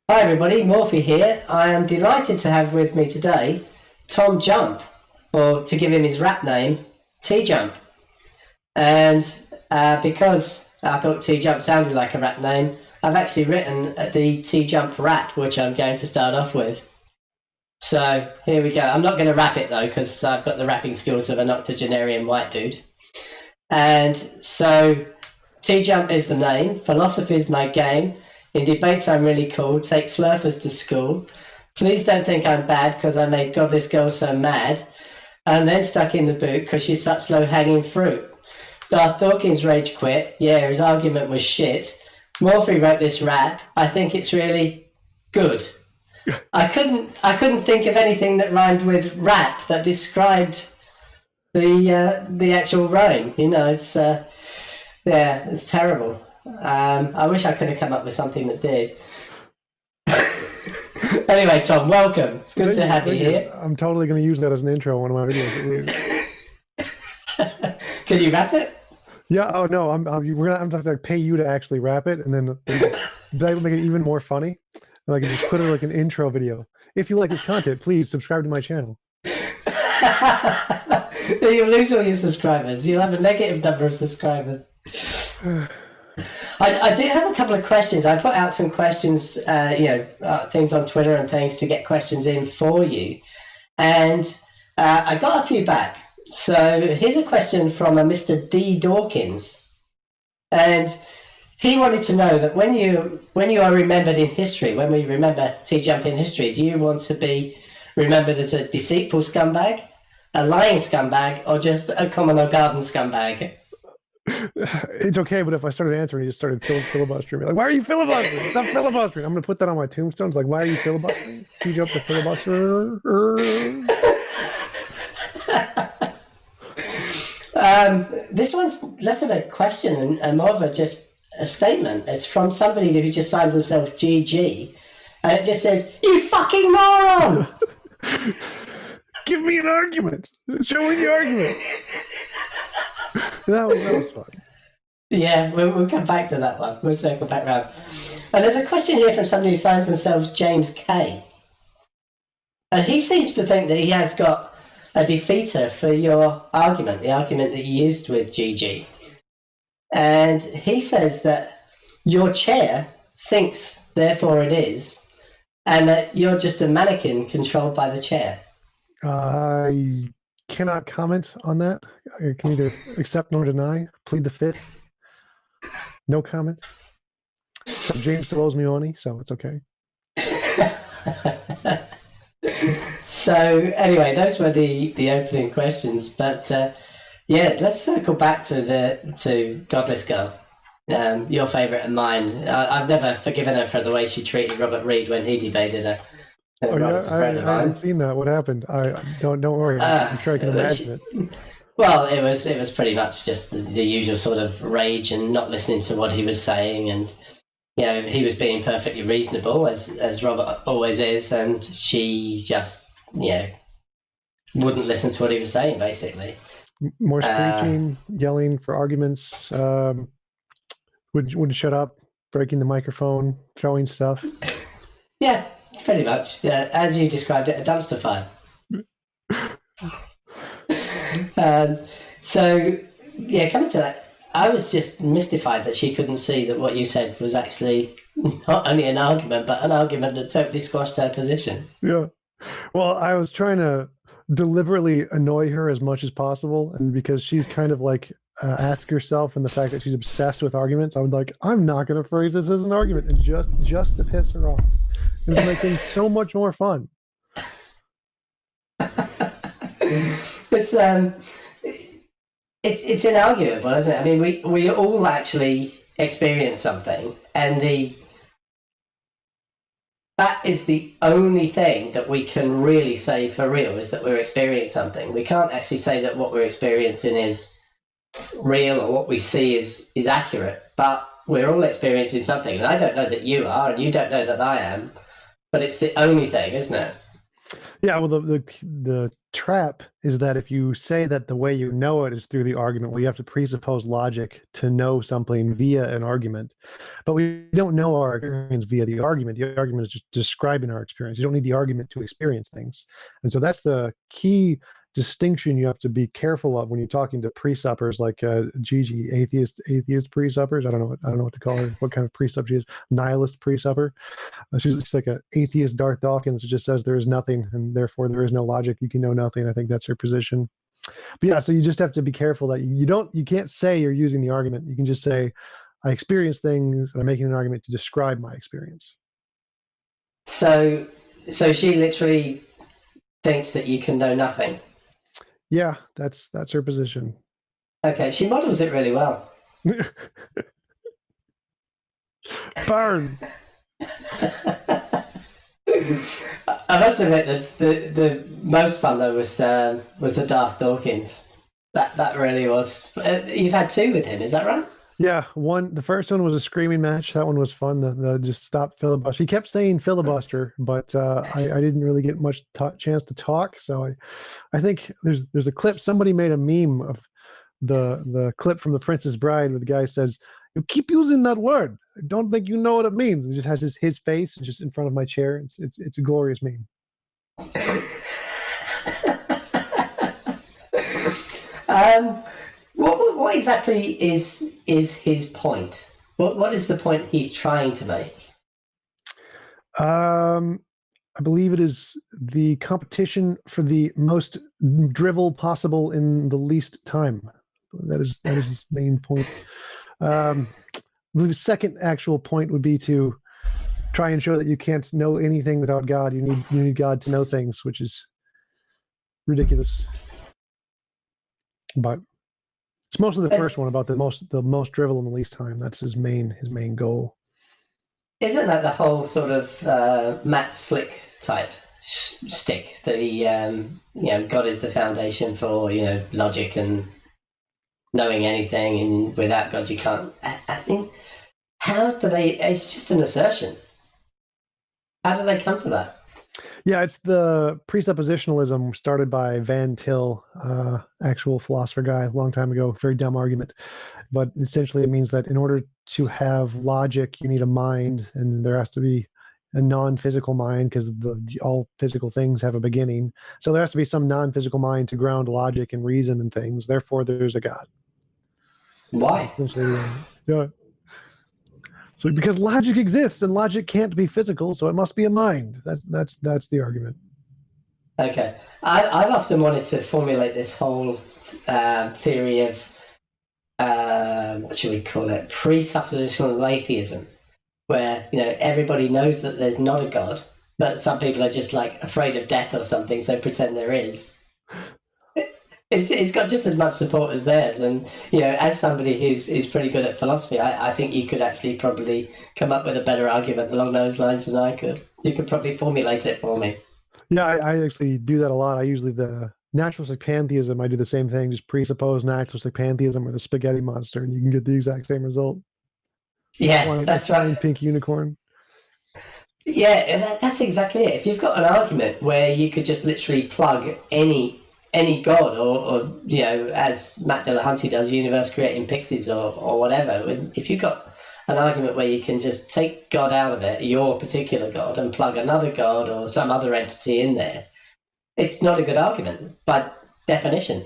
Hi everybody, Morphy here. I am delighted to have with me today TJump, or to give him his rap name, TJump. And because I thought TJump sounded like a rap name, I've actually written the TJump rap, which I'm going to start off with. So here we go. I'm not going to rap it though, because I've got the rapping skills of an octogenarian white dude. And so TJump is the name, philosophy is my game. In debates, I'm really cool. Take flurfers to school. Please don't think I'm bad because I made God this girl so mad. And then stuck in the boot because she's such low-hanging fruit. Darth Dawkins rage quit. Yeah, his argument was shit. Morphy wrote this rap. I think it's really good. I couldn't think of anything that rhymed with rap that described the actual rhyme. You know, it's terrible. I wish I could have come up with something that did. Anyway, Tom, welcome. It's good to have you here. I'm totally going to use that as an intro on one of my videos. Can you rap it? Yeah. Oh no. I'm going to pay you to actually rap it, and then that'll make it even more funny. And I can just put it like an intro video. If you like this content, please subscribe to my channel. You'll lose all your subscribers. You'll have a negative number of subscribers. I do have a couple of questions. I put out some questions, things on Twitter and things to get questions in for you. And I got a few back. So here's a question from a Mr. D. Dawkins. And he wanted to know that when you are remembered in history, when we remember TJump in history, do you want to be remembered as a deceitful scumbag, a lying scumbag, or just a common or garden scumbag? It's okay, but if I started answering, he just started filibustering. Like, why are you filibustering? Stop filibustering. I'm going to put that on my tombstones. Like, why are you filibustering? TJump the filibuster. This one's less of a question and more of a statement. It's from somebody who just signs themselves GG, and it just says, "You fucking moron!" Give me an argument. Show me the argument. That was fun. Yeah, we'll come back to that one. We'll circle back around. And there's a question here from somebody who signs themselves James K. And he seems to think that he has got a defeater for your argument, the argument that you used with GG. And he says that your chair thinks, therefore it is, and that you're just a mannequin controlled by the chair. I cannot comment on that. I can neither accept nor deny. Plead the fifth. No comment. So James still owes me money, so it's okay. So anyway, those were the opening questions. But let's circle back to Godless Girl, your favourite and mine. I've never forgiven her for the way she treated Robert Reed when he debated her. Oh, yeah, I haven't seen that. What happened? I don't worry. I'm sure I can imagine it. Well, it was pretty much just the usual sort of rage and not listening to what he was saying, and he was being perfectly reasonable as Robert always is, and she just wouldn't listen to what he was saying, basically. More screeching, yelling for arguments, would shut up, breaking the microphone, throwing stuff. Yeah, pretty much. Yeah, as you described it, a dumpster fire. Coming to that, I was just mystified that she couldn't see that what you said was actually not only an argument, but an argument that totally squashed her position. Yeah. Well, I was trying to deliberately annoy her as much as possible, and because she's kind of like ask herself, and the fact that she's obsessed with arguments, I would I'm not going to phrase this as an argument, and just to piss her off, and to make things so much more fun. It's inarguable, isn't it? I mean, we all actually experience something, and that is the only thing that we can really say for real, is that we're experiencing something. We can't actually say that what we're experiencing is real or what we see is accurate, but we're all experiencing something. And I don't know that you are, and you don't know that I am, but it's the only thing, isn't it? Yeah, well, the trap is that if you say that the way you know it is through the argument, well, you have to presuppose logic to know something via an argument. But we don't know our experience via the argument. The argument is just describing our experience. You don't need the argument to experience things. And so that's the key distinction you have to be careful of when you're talking to pre-suppers like Gigi, atheist pre-suppers. I don't know what to call her, what kind of pre-sup she is, nihilist pre-supper. She's like an atheist Darth Dawkins who just says there is nothing and therefore there is no logic. You can know nothing. I think that's her position. But yeah, so you just have to be careful that you can't say you're using the argument. You can just say, I experience things and I'm making an argument to describe my experience. So she literally thinks that you can know nothing. Yeah, that's her position. Okay, she models it really well. Burn. I must admit that the most fun though was the Darth Dawkins. That really was. You've had two with him, is that right? Yeah, the first one was a screaming match. That one was fun. The just stop filibuster. He kept saying filibuster, but I didn't really get much chance to talk. So I think there's a clip. Somebody made a meme of the clip from The Princess Bride where the guy says, "You keep using that word. I don't think you know what it means." He just has his face just in front of my chair. It's a glorious meme. What exactly is his point? What is the point he's trying to make? I believe it is the competition for the most drivel possible in the least time. That is his main point. The second actual point would be to try and show that you can't know anything without God. You need God to know things, which is ridiculous. But it's mostly the first one about the most drivel in the least time. That's his main goal. Isn't that the whole sort of Matt Slick type stick that he, God is the foundation for logic and knowing anything, and without God you can't. I think how do they? It's just an assertion. How do they come to that? Yeah, it's the presuppositionalism started by Van Til, actual philosopher guy, a long time ago. Very dumb argument, but essentially it means that in order to have logic, you need a mind, and there has to be a non-physical mind because all physical things have a beginning. So there has to be some non-physical mind to ground logic and reason and things. Therefore, there's a God. Why? Essentially, yeah. So because logic exists and logic can't be physical, so it must be a mind. That's the argument. Okay, I've often wanted to formulate this whole theory of what should we call it? Presuppositional atheism, where everybody knows that there's not a God, but some people are just like afraid of death or something, so pretend there is. It's got just as much support as theirs, and as somebody who's pretty good at philosophy, I think you could actually probably come up with a better argument along those lines than I could. You could probably formulate it for me. Yeah, I actually do that a lot. I usually the naturalistic pantheism. I do the same thing, just presuppose naturalistic pantheism or the spaghetti monster, and you can get the exact same result. Yeah, that's right. Pink unicorn. Yeah, that's exactly it. If you've got an argument where you could just literally plug any god or as Matt Dillahunty does, universe creating pixies or whatever, if you've got an argument where you can just take God out of it, your particular God, and plug another God or some other entity in there, it's not a good argument by definition.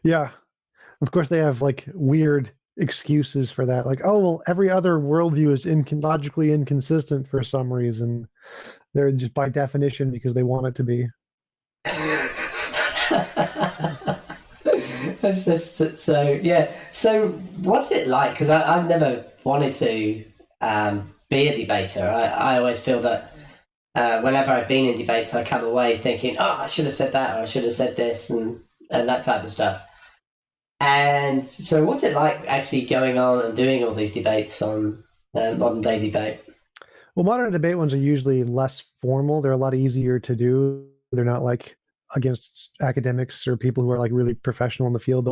Yeah. Of course, they have like weird excuses for that. Like, oh, well, every other worldview is logically inconsistent for some reason. They're just by definition because they want it to be. It's just, so yeah. So what's it like? Because I've never wanted to be a debater. I always feel that whenever I've been in debates, I come away thinking, oh, I should have said that, or I should have said this, and that type of stuff. And so what's it like actually going on and doing all these debates on modern day debate? Well, modern debate ones are usually less formal. They're a lot easier to do. They're not like against academics or people who are like really professional in the field.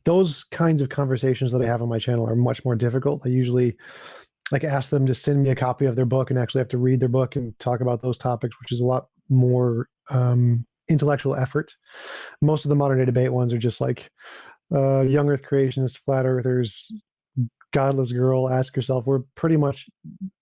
Those kinds of conversations that I have on my channel are much more difficult. I usually like ask them to send me a copy of their book and actually have to read their book and talk about those topics, which is a lot more intellectual effort. Most of the modern day debate ones are just like young Earth creationists, flat earthers, godless girl, ask yourself. We're pretty much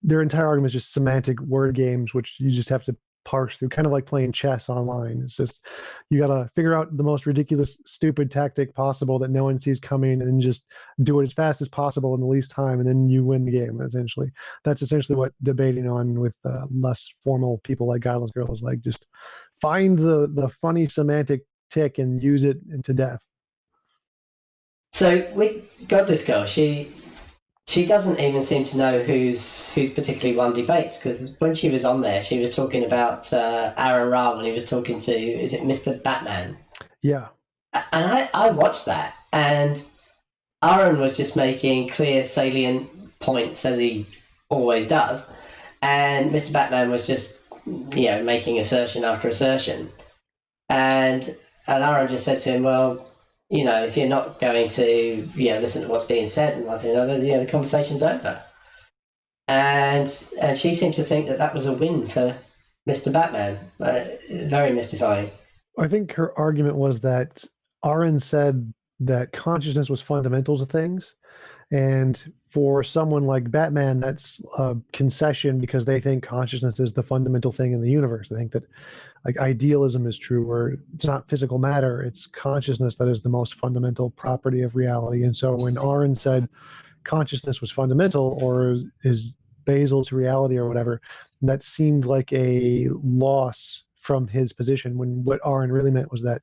their entire argument is just semantic word games, which you just have to parse through, kind of like playing chess online. It's just you got to figure out the most ridiculous, stupid tactic possible that no one sees coming, and then just do it as fast as possible in the least time, and then you win the game. Essentially, that's essentially what debating on with less formal people like Godless Girl is like. Just find the funny semantic tick and use it to death. So we got this girl. She doesn't even seem to know who's particularly won debates, because when she was on there, she was talking about Aaron Ra when he was talking to, is it Mr. Batman? Yeah. And I watched that, and Aaron was just making clear, salient points, as he always does, and Mr. Batman was just, making assertion after assertion. And Aaron just said to him, well, if you're not going to, listen to what's being said and one thing or another, the conversation's over. And she seemed to think that was a win for Mr. Batman. Very mystifying. I think her argument was that Aaron said that consciousness was fundamental to things. And for someone like Batman, that's a concession because they think consciousness is the fundamental thing in the universe. They think that like idealism is true, or it's not physical matter, it's consciousness that is the most fundamental property of reality. And so when Aaron said consciousness was fundamental or is basal to reality or whatever, that seemed like a loss from his position, when what Aaron really meant was that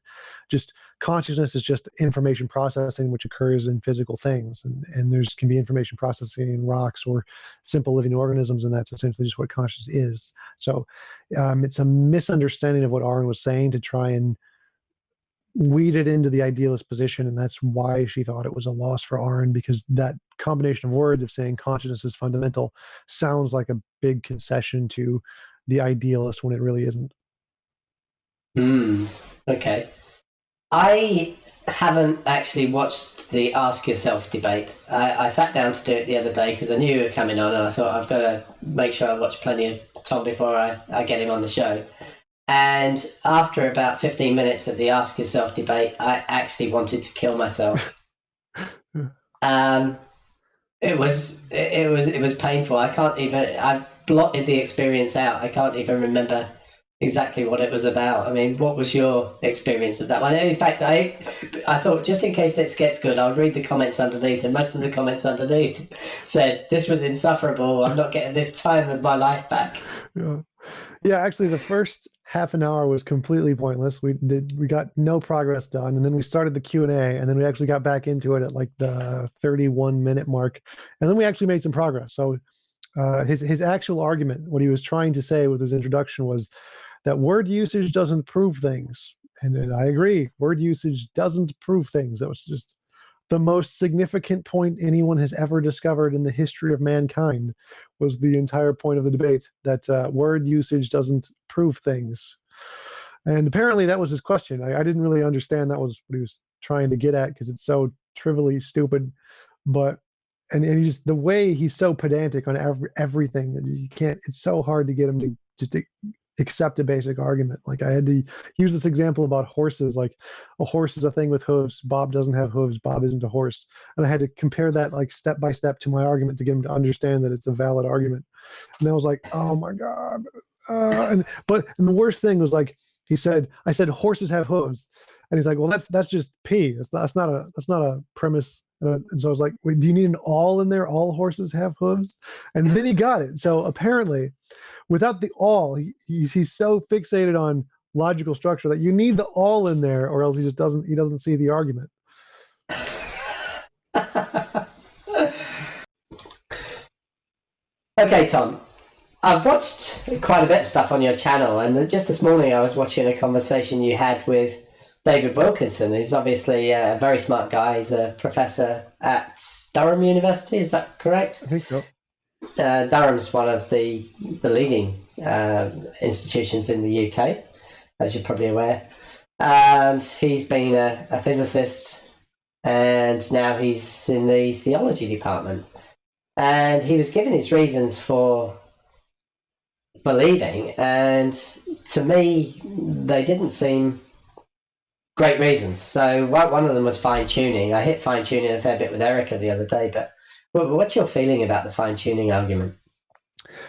just consciousness is just information processing which occurs in physical things, and there's can be information processing in rocks or simple living organisms, and that's essentially just what consciousness is. So it's a misunderstanding of what Aaron was saying to try and weed it into the idealist position, and that's why she thought it was a loss for Aaron, because that combination of words of saying consciousness is fundamental sounds like a big concession to the idealist when it really isn't. Okay. I haven't actually watched the Ask Yourself debate. I sat down to do it the other day because I knew you were coming on, and I thought I've got to make sure I watch plenty of Tom before I get him on the show. And after about 15 minutes of the Ask Yourself debate, I actually wanted to kill myself. It was painful. I've blotted the experience out. I can't even remember exactly what it was about. I mean, what was your experience of that one? In fact, I thought, just in case this gets good, I'll read the comments underneath, and most of the comments underneath said, this was insufferable, I'm not getting this time of my life back. Yeah, actually the first half an hour was completely pointless. We got no progress done, and then we started the Q&A, and then we actually got back into it at like the 31-minute mark, and then we actually made some progress. So his actual argument, what he was trying to say with his introduction, was that word usage doesn't prove things. And I agree, word usage doesn't prove things. That was just the most significant point anyone has ever discovered in the history of mankind, was the entire point of the debate, that word usage doesn't prove things. And apparently that was his question. I didn't really understand that was what he was trying to get at, because it's so trivially stupid. But and he just, the way he's so pedantic on everything, that you can't, it's so hard to get him to just accept a basic argument. Like, I had to use this example about horses. Like, a horse is a thing with hooves. Bob doesn't have hooves. Bob isn't a horse. And I had to compare that like step by step to my argument to get him to understand that it's a valid argument. And I was like, oh my God. And the worst thing was, like, I said horses have hooves, and he's like, well, that's just P. That's not a premise. And so I was like, wait, do you need an all in there? All horses have hooves? And then he got it. So apparently, without the all, he's so fixated on logical structure that you need the all in there, or else he doesn't see the argument. Okay, Tom. I've watched quite a bit of stuff on your channel, and just this morning I was watching a conversation you had with David Wilkinson, who's obviously a very smart guy. He's a professor at Durham University, is that correct? I think so. Durham's one of the leading institutions in the UK, as you're probably aware. And he's been a physicist, and now he's in the theology department. And he was giving his reasons for believing, and to me, they didn't seem great reasons. So one of them was fine-tuning. I hit fine-tuning a fair bit with Erica the other day, but what's your feeling about the fine-tuning argument?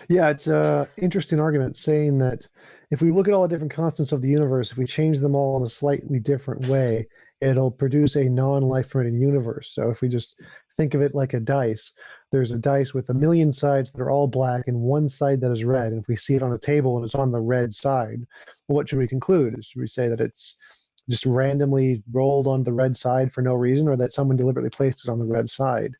Yeah, it's an interesting argument saying that if we look at all the different constants of the universe, if we change them all in a slightly different way, it'll produce a non-life permitting universe. So if we just think of it like a dice, there's a dice with a million sides that are all black and one side that is red. And if we see it on a table and it's on the red side, well, what should we conclude? Should we say that it's just randomly rolled on the red side for no reason, or that someone deliberately placed it on the red side?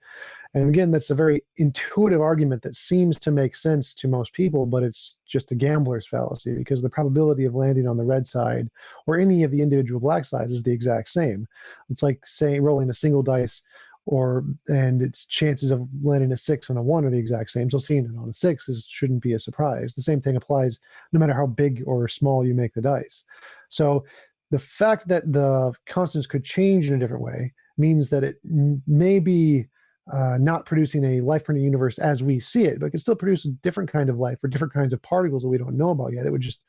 And again, that's a very intuitive argument that seems to make sense to most people, but it's just a gambler's fallacy, because the probability of landing on the red side or any of the individual black sides is the exact same. It's like saying rolling a single dice, and its chances of landing a 6 on a 1 are the exact same. So seeing it on a 6 shouldn't be a surprise. The same thing applies no matter how big or small you make the dice. So the fact that the constants could change in a different way means that it may be not producing a life-permitting universe as we see it, but it can still produce a different kind of life or different kinds of particles that we don't know about yet. It would just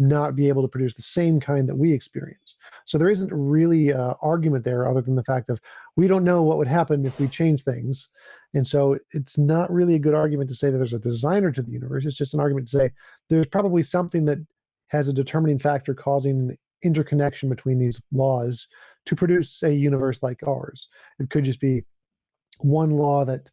not be able to produce the same kind that we experience. So there isn't really an argument there other than the fact of we don't know what would happen if we change things. And so it's not really a good argument to say that there's a designer to the universe. It's just an argument to say there's probably something that has a determining factor causing interconnection between these laws to produce a universe like ours. It could just be one law that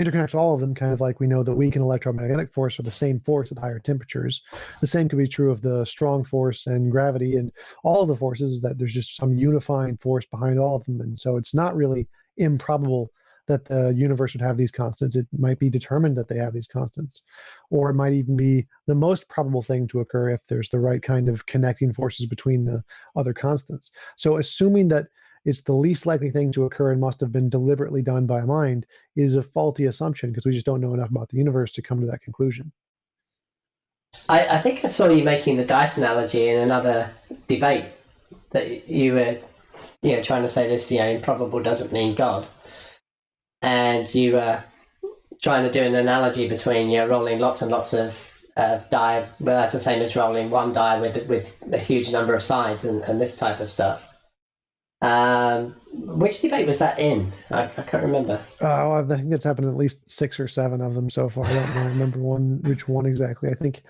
interconnects all of them, kind of like we know the weak and electromagnetic force are the same force at higher temperatures. The same could be true of the strong force and gravity and all of the forces, is that there's just some unifying force behind all of them. And so it's not really improbable that the universe would have these constants. It might be determined that they have these constants, or it might even be the most probable thing to occur if there's the right kind of connecting forces between the other constants. So assuming that it's the least likely thing to occur and must have been deliberately done by mind is a faulty assumption, because we just don't know enough about the universe to come to that conclusion. I think I saw you making the dice analogy in another debate, that you were trying to say this, improbable doesn't mean God. And you were trying to do an analogy between rolling lots and lots of die, well, that's the same as rolling one die with a huge number of sides and this type of stuff. Which debate was that in? I can't remember. I think it's happened at least 6 or 7 of them so far. I don't remember which one exactly. I think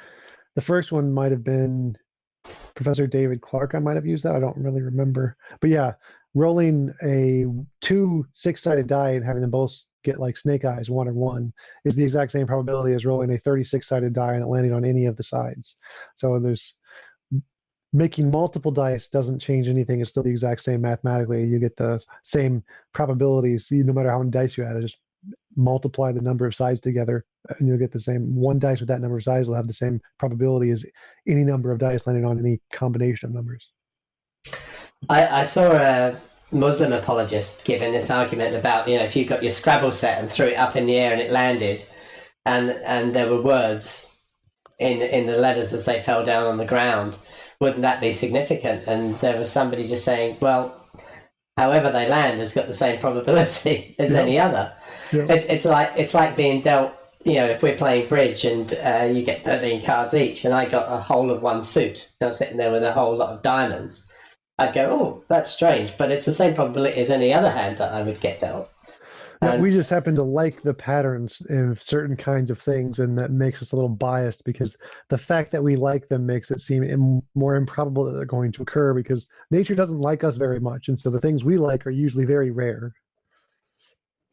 the first one might have been Professor David Clark. I might have used that. I don't really remember. But yeah, rolling a 2 6-sided die and having them both get like snake eyes, 1 or 1, is the exact same probability as rolling a 36-sided die and it landing on any of the sides. So there's making multiple dice doesn't change anything. It's still the exact same mathematically. You get the same probabilities no matter how many dice you add. Just multiply the number of sides together and you'll get the same. One dice with that number of sides will have the same probability as any number of dice landing on any combination of numbers. I saw a Muslim apologist giving this argument about, if you got your Scrabble set and threw it up in the air and it landed and there were words in the letters as they fell down on the ground, wouldn't that be significant? And there was somebody just saying, well, however they land has got the same probability as any other. Yeah. It's like being dealt, if we're playing bridge and you get 13 cards each and I got a whole of one suit and I'm sitting there with a whole lot of diamonds, I'd go, oh, that's strange, but it's the same probability as any other hand that I would get dealt. We just happen to like the patterns in certain kinds of things, and that makes us a little biased, because the fact that we like them makes it seem more improbable that they're going to occur, because nature doesn't like us very much, and so the things we like are usually very rare.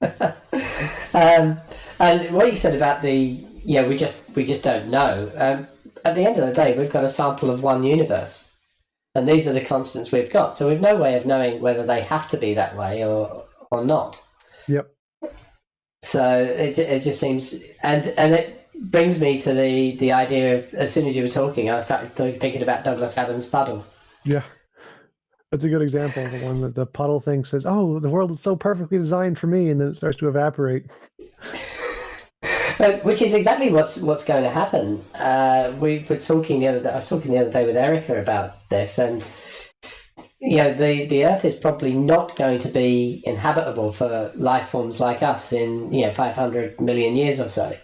And what you said about we just don't know. At the end of the day, we've got a sample of one universe, and these are the constants we've got. So we've no way of knowing whether they have to be that way or not. Yep. So it just seems, and it brings me to the idea of, as soon as you were talking, I started thinking about Douglas Adams' puddle. Yeah, that's a good example. The one that the puddle thing says, "Oh, the world is so perfectly designed for me," and then it starts to evaporate. Which is exactly what's going to happen. We were talking the other day. I was talking the other day with Erica about this, and the Earth is probably not going to be inhabitable for life forms like us in 500 million years or so,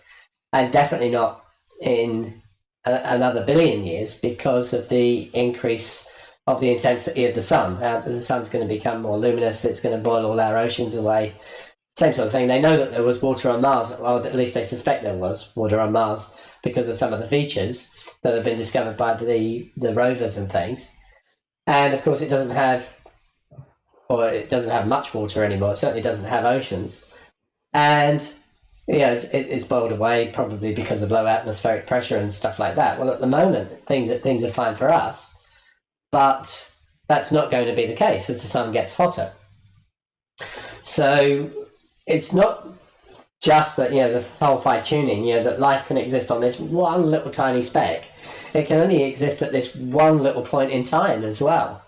and definitely not in another billion years because of the increase of the intensity of the sun. The sun's going to become more luminous. It's going to boil all our oceans away. Same sort of thing. They know that there was water on Mars, or at least they suspect there was water on Mars because of some of the features that have been discovered by the rovers and things. And of course, it doesn't have much water anymore. It certainly doesn't have oceans. And it's boiled away probably because of low atmospheric pressure and stuff like that. Well, at the moment, things are fine for us, but that's not going to be the case as the sun gets hotter. So it's not just that, the whole fine tuning, that life can exist on this one little tiny speck. It can only exist at this one little point in time as well.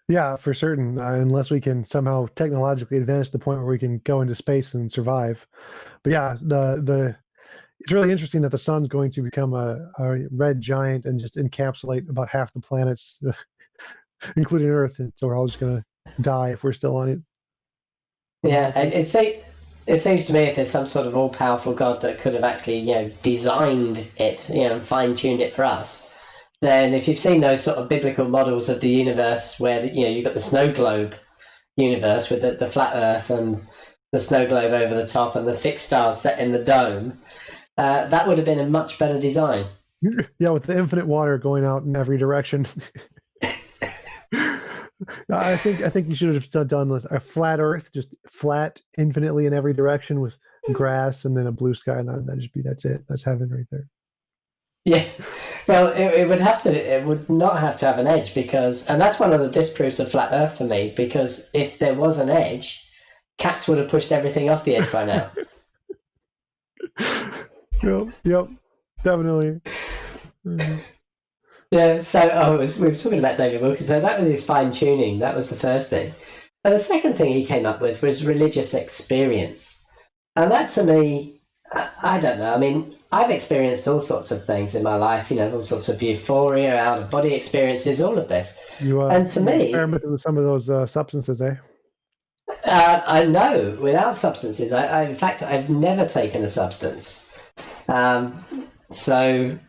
Yeah, for certain. Unless we can somehow technologically advance to the point where we can go into space and survive. But yeah, it's really interesting that the sun's going to become a red giant and just encapsulate about half the planets, including Earth. And so we're all just going to die if we're still on it. Yeah, it seems to me if there's some sort of all-powerful God that could have actually, designed it, and fine-tuned it for us, then if you've seen those sort of biblical models of the universe where, you've got the snow globe universe with the flat Earth and the snow globe over the top and the fixed stars set in the dome, that would have been a much better design. Yeah, with the infinite water going out in every direction. I think you should have done a flat Earth, just flat infinitely in every direction with grass and then a blue sky, and that's it. That's heaven right there. Yeah, well, it would not have to have an edge and that's one of the disproofs of flat Earth for me, because if there was an edge, cats would have pushed everything off the edge by now. Yep, definitely. Yeah, so we were talking about David Wilkins, so that was his fine-tuning, that was the first thing. And the second thing he came up with was religious experience. And that to me, I don't know, I mean, I've experienced all sorts of things in my life, all sorts of euphoria, out-of-body experiences, all of this. And to me... experimented with some of those substances, eh? I know, without substances. In fact, I've never taken a substance. I've taken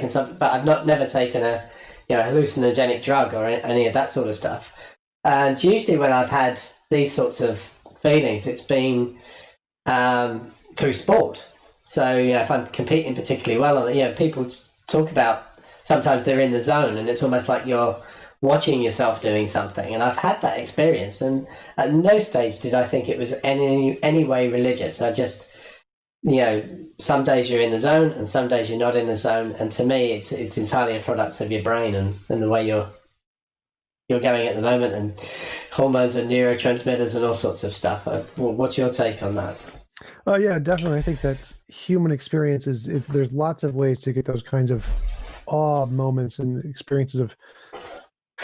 some, but I've never taken a hallucinogenic drug or any of that sort of stuff. And usually when I've had these sorts of feelings, it's been through sport. So if I'm competing particularly well on it, people talk about sometimes they're in the zone and it's almost like you're watching yourself doing something. And I've had that experience, and at no stage did I think it was any way religious. I just some days you're in the zone and some days you're not in the zone, and to me it's entirely a product of your brain and the way you're going at the moment, and hormones and neurotransmitters and all sorts of stuff. What's your take on that? Yeah, definitely. I think that human experience there's lots of ways to get those kinds of awe moments and experiences of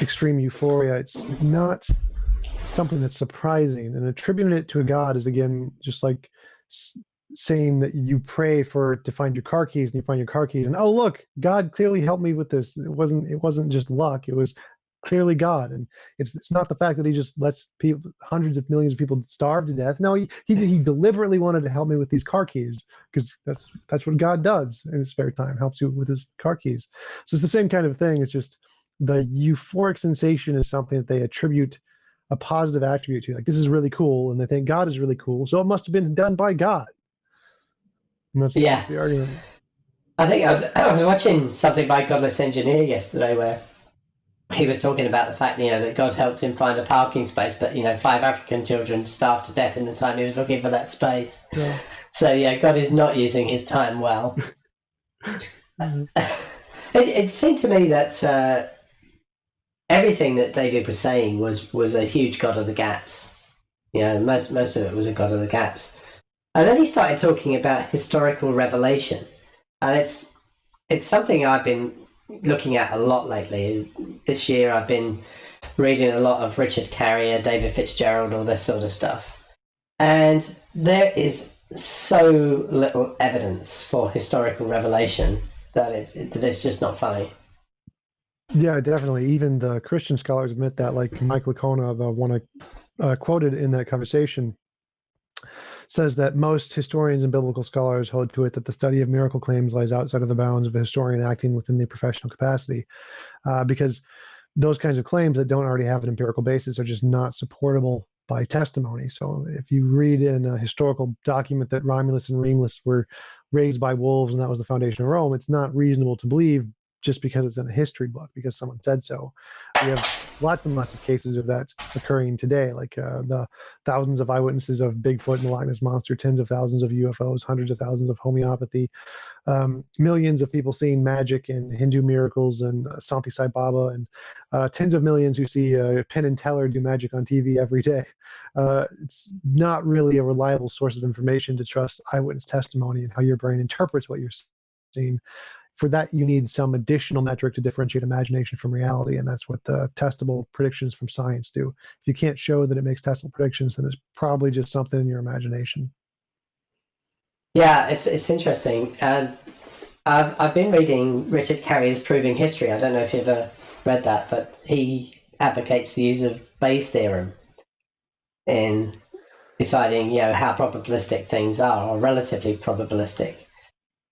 extreme euphoria. It's not something that's surprising, and attributing it to a God is, again, just like saying that you pray to find your car keys, and you find your car keys, and oh look, God clearly helped me with this. It wasn't just luck. It was clearly God, and it's not the fact that he just lets hundreds of millions of people starve to death. No, he deliberately wanted to help me with these car keys, because that's what God does in his spare time, helps you with his car keys. So it's the same kind of thing. It's just the euphoric sensation is something that they attribute a positive attribute to. Like, this is really cool, and they think God is really cool, so it must have been done by God. And that's the argument. I think I was watching something by Godless Engineer yesterday where he was talking about the fact, that God helped him find a parking space, but 5 African children starved to death in the time he was looking for that space. Yeah. So God is not using his time well. It seemed to me that everything that David was saying was a huge God of the gaps. Most of it was a God of the gaps. And then he started talking about historical revelation. And it's something I've been looking at a lot lately. This year I've been reading a lot of Richard Carrier, David Fitzgerald, all this sort of stuff. And there is so little evidence for historical revelation that it's just not funny. Yeah, definitely. Even the Christian scholars admit that, like Mike Licona, the one I quoted in that conversation, says that most historians and biblical scholars hold to it that the study of miracle claims lies outside of the bounds of a historian acting within their professional capacity, because those kinds of claims that don't already have an empirical basis are just not supportable by testimony. So if you read in a historical document that Romulus and Remus were raised by wolves and that was the foundation of Rome, it's not reasonable to believe just because it's in a history book, because someone said so. We have lots and lots of cases of that occurring today, like the thousands of eyewitnesses of Bigfoot and the Loch Ness Monster, tens of thousands of UFOs, hundreds of thousands of homeopathy, millions of people seeing magic and Hindu miracles and Santi Sai Baba, and tens of millions who see Penn and Teller do magic on TV every day. It's not really a reliable source of information to trust eyewitness testimony and how your brain interprets what you're seeing. For that, you need some additional metric to differentiate imagination from reality, and that's what the testable predictions from science do. If you can't show that it makes testable predictions, then it's probably just something in your imagination. Yeah, it's interesting. And I've been reading Richard Carrier's Proving History. I don't know if you've ever read that, but he advocates the use of Bayes' theorem in deciding, how probabilistic things are, or relatively probabilistic.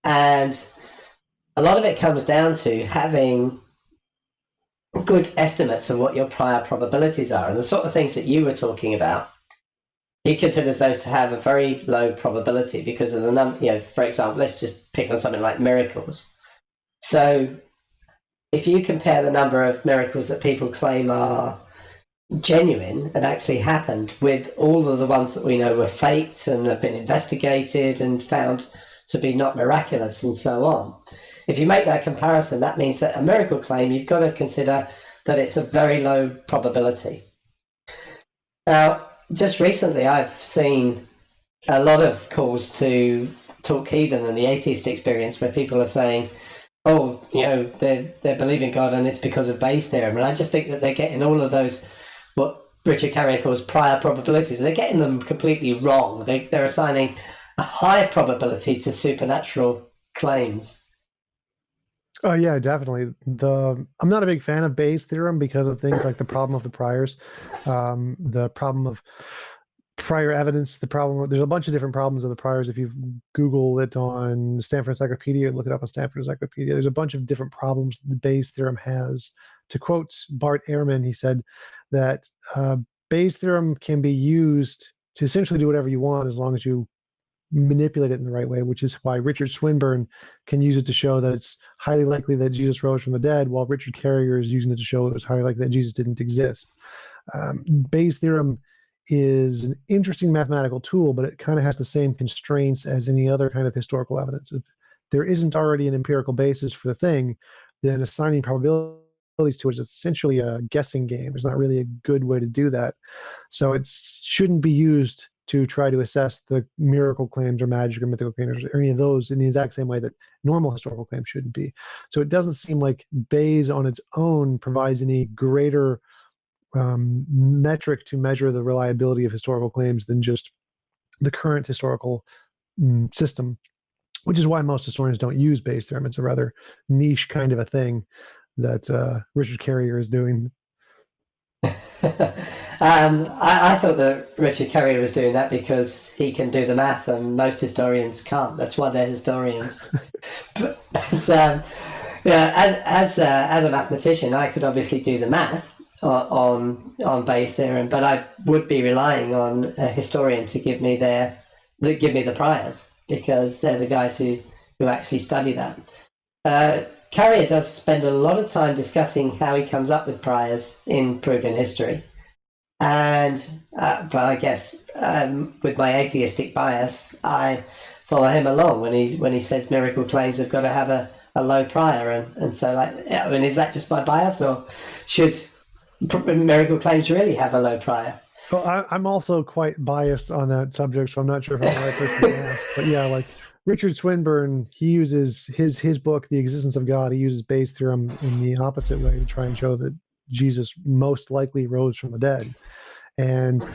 And a lot of it comes down to having good estimates of what your prior probabilities are, and the sort of things that you were talking about. He considers those to have a very low probability because of the number. For example, let's just pick on something like miracles. So, if you compare the number of miracles that people claim are genuine and actually happened with all of the ones that we know were faked and have been investigated and found to be not miraculous and so on. If you make that comparison, that means that a miracle claim, you've got to consider that it's a very low probability. Now, just recently, I've seen a lot of calls to Talk Heathen and the atheist experience where people are saying, they believe in God and it's because of Bayes' theorem. And I just think that they're getting all of those, what Richard Carrier calls prior probabilities, they're getting them completely wrong. They're assigning a high probability to supernatural claims. Oh yeah, definitely. I'm not a big fan of Bayes' theorem because of things like the problem of the priors, the problem of prior evidence, there's a bunch of different problems of the priors. If you Google it on Stanford Encyclopedia, look it up on Stanford Encyclopedia, there's a bunch of different problems the Bayes' theorem has. To quote Bart Ehrman, he said that Bayes' theorem can be used to essentially do whatever you want as long as you manipulate it in the right way, which is why Richard Swinburne can use it to show that it's highly likely that Jesus rose from the dead, while Richard Carrier is using it to show it was highly likely that Jesus didn't exist. Bayes' theorem is an interesting mathematical tool, but it kind of has the same constraints as any other kind of historical evidence. If there isn't already an empirical basis for the thing, then assigning probabilities to it is essentially a guessing game. There's not really a good way to do that. So it shouldn't be used to try to assess the miracle claims or magic or mythical claims or any of those in the exact same way that normal historical claims shouldn't be. So it doesn't seem like Bayes on its own provides any greater metric to measure the reliability of historical claims than just the current historical system, which is why most historians don't use Bayes' theorem. It's a rather niche kind of a thing that Richard Carrier is doing. I thought that Richard Carrier was doing that because he can do the math and most historians can't. That's why they're historians. but as a mathematician, I could obviously do the math on Bayes' theorem, but I would be relying on a historian to give me the priors, because they're the guys who actually study that. Carrier does spend a lot of time discussing how he comes up with priors in Proven History. And but I guess with my atheistic bias, I follow him along when he says miracle claims have got to have a low prior, and so is that just my bias, or should miracle claims really have a low prior? Well, I'm also quite biased on that subject, so I'm not sure if I'm the right person to ask. But yeah, like Richard Swinburne, he uses his book, The Existence of God. He uses Bayes' theorem in the opposite way to try and show that Jesus most likely rose from the dead. And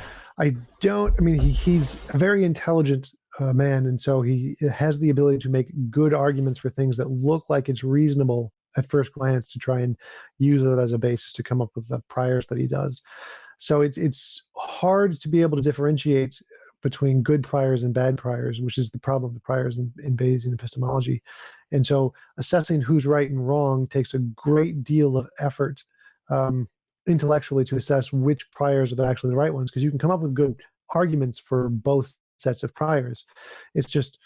he's a very intelligent man, and so he has the ability to make good arguments for things that look like it's reasonable at first glance to try and use it as a basis to come up with the priors that he does. So it's hard to be able to differentiate between good priors and bad priors, which is the problem of the priors in Bayesian epistemology. And so assessing who's right and wrong takes a great deal of effort intellectually to assess which priors are actually the right ones, because you can come up with good arguments for both sets of priors. It's just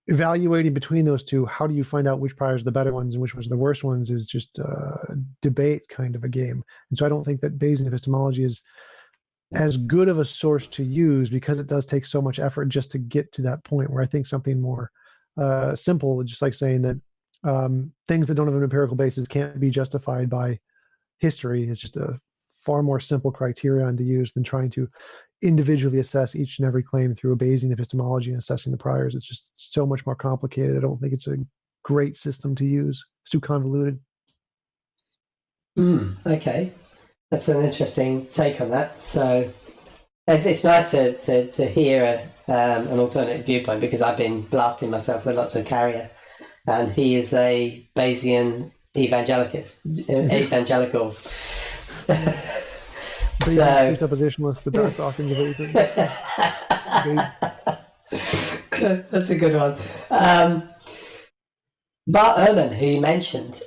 evaluating between those two, how do you find out which priors are the better ones and which ones are the worst ones, is just a debate kind of a game. And so I don't think that Bayesian epistemology is as good of a source to use, because it does take so much effort just to get to that point, where I think something more simple, just like saying that things that don't have an empirical basis can't be justified by history, is just a far more simple criterion to use than trying to individually assess each and every claim through a Bayesian epistemology and assessing the priors. It's just so much more complicated. I don't think it's a great system to use. It's too convoluted. Okay, that's an interesting take on that. So it's nice to hear an alternate viewpoint, because I've been blasting myself with lots of Carrier, and he is a Bayesian evangelical. Presuppositionalist, the Darth Dawkins of everything. That's a good one. Bart Ehrman, who you mentioned,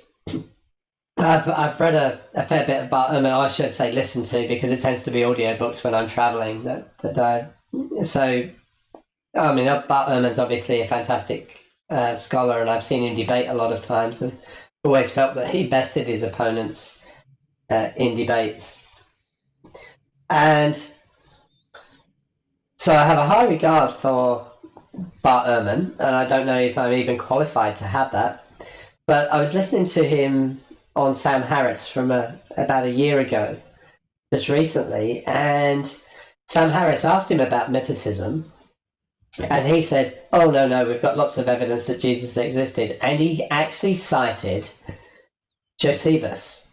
I've read a fair bit of Bart Ehrman. I should say listen to, because it tends to be audiobooks when I'm traveling. Bart Ehrman's obviously a fantastic scholar, and I've seen him debate a lot of times, and always felt that he bested his opponents in debates. And so I have a high regard for Bart Ehrman, and I don't know if I'm even qualified to have that. But I was listening to him on Sam Harris from about a year ago, just recently, and Sam Harris asked him about mythicism, and he said, oh, no, we've got lots of evidence that Jesus existed. And he actually cited Josephus.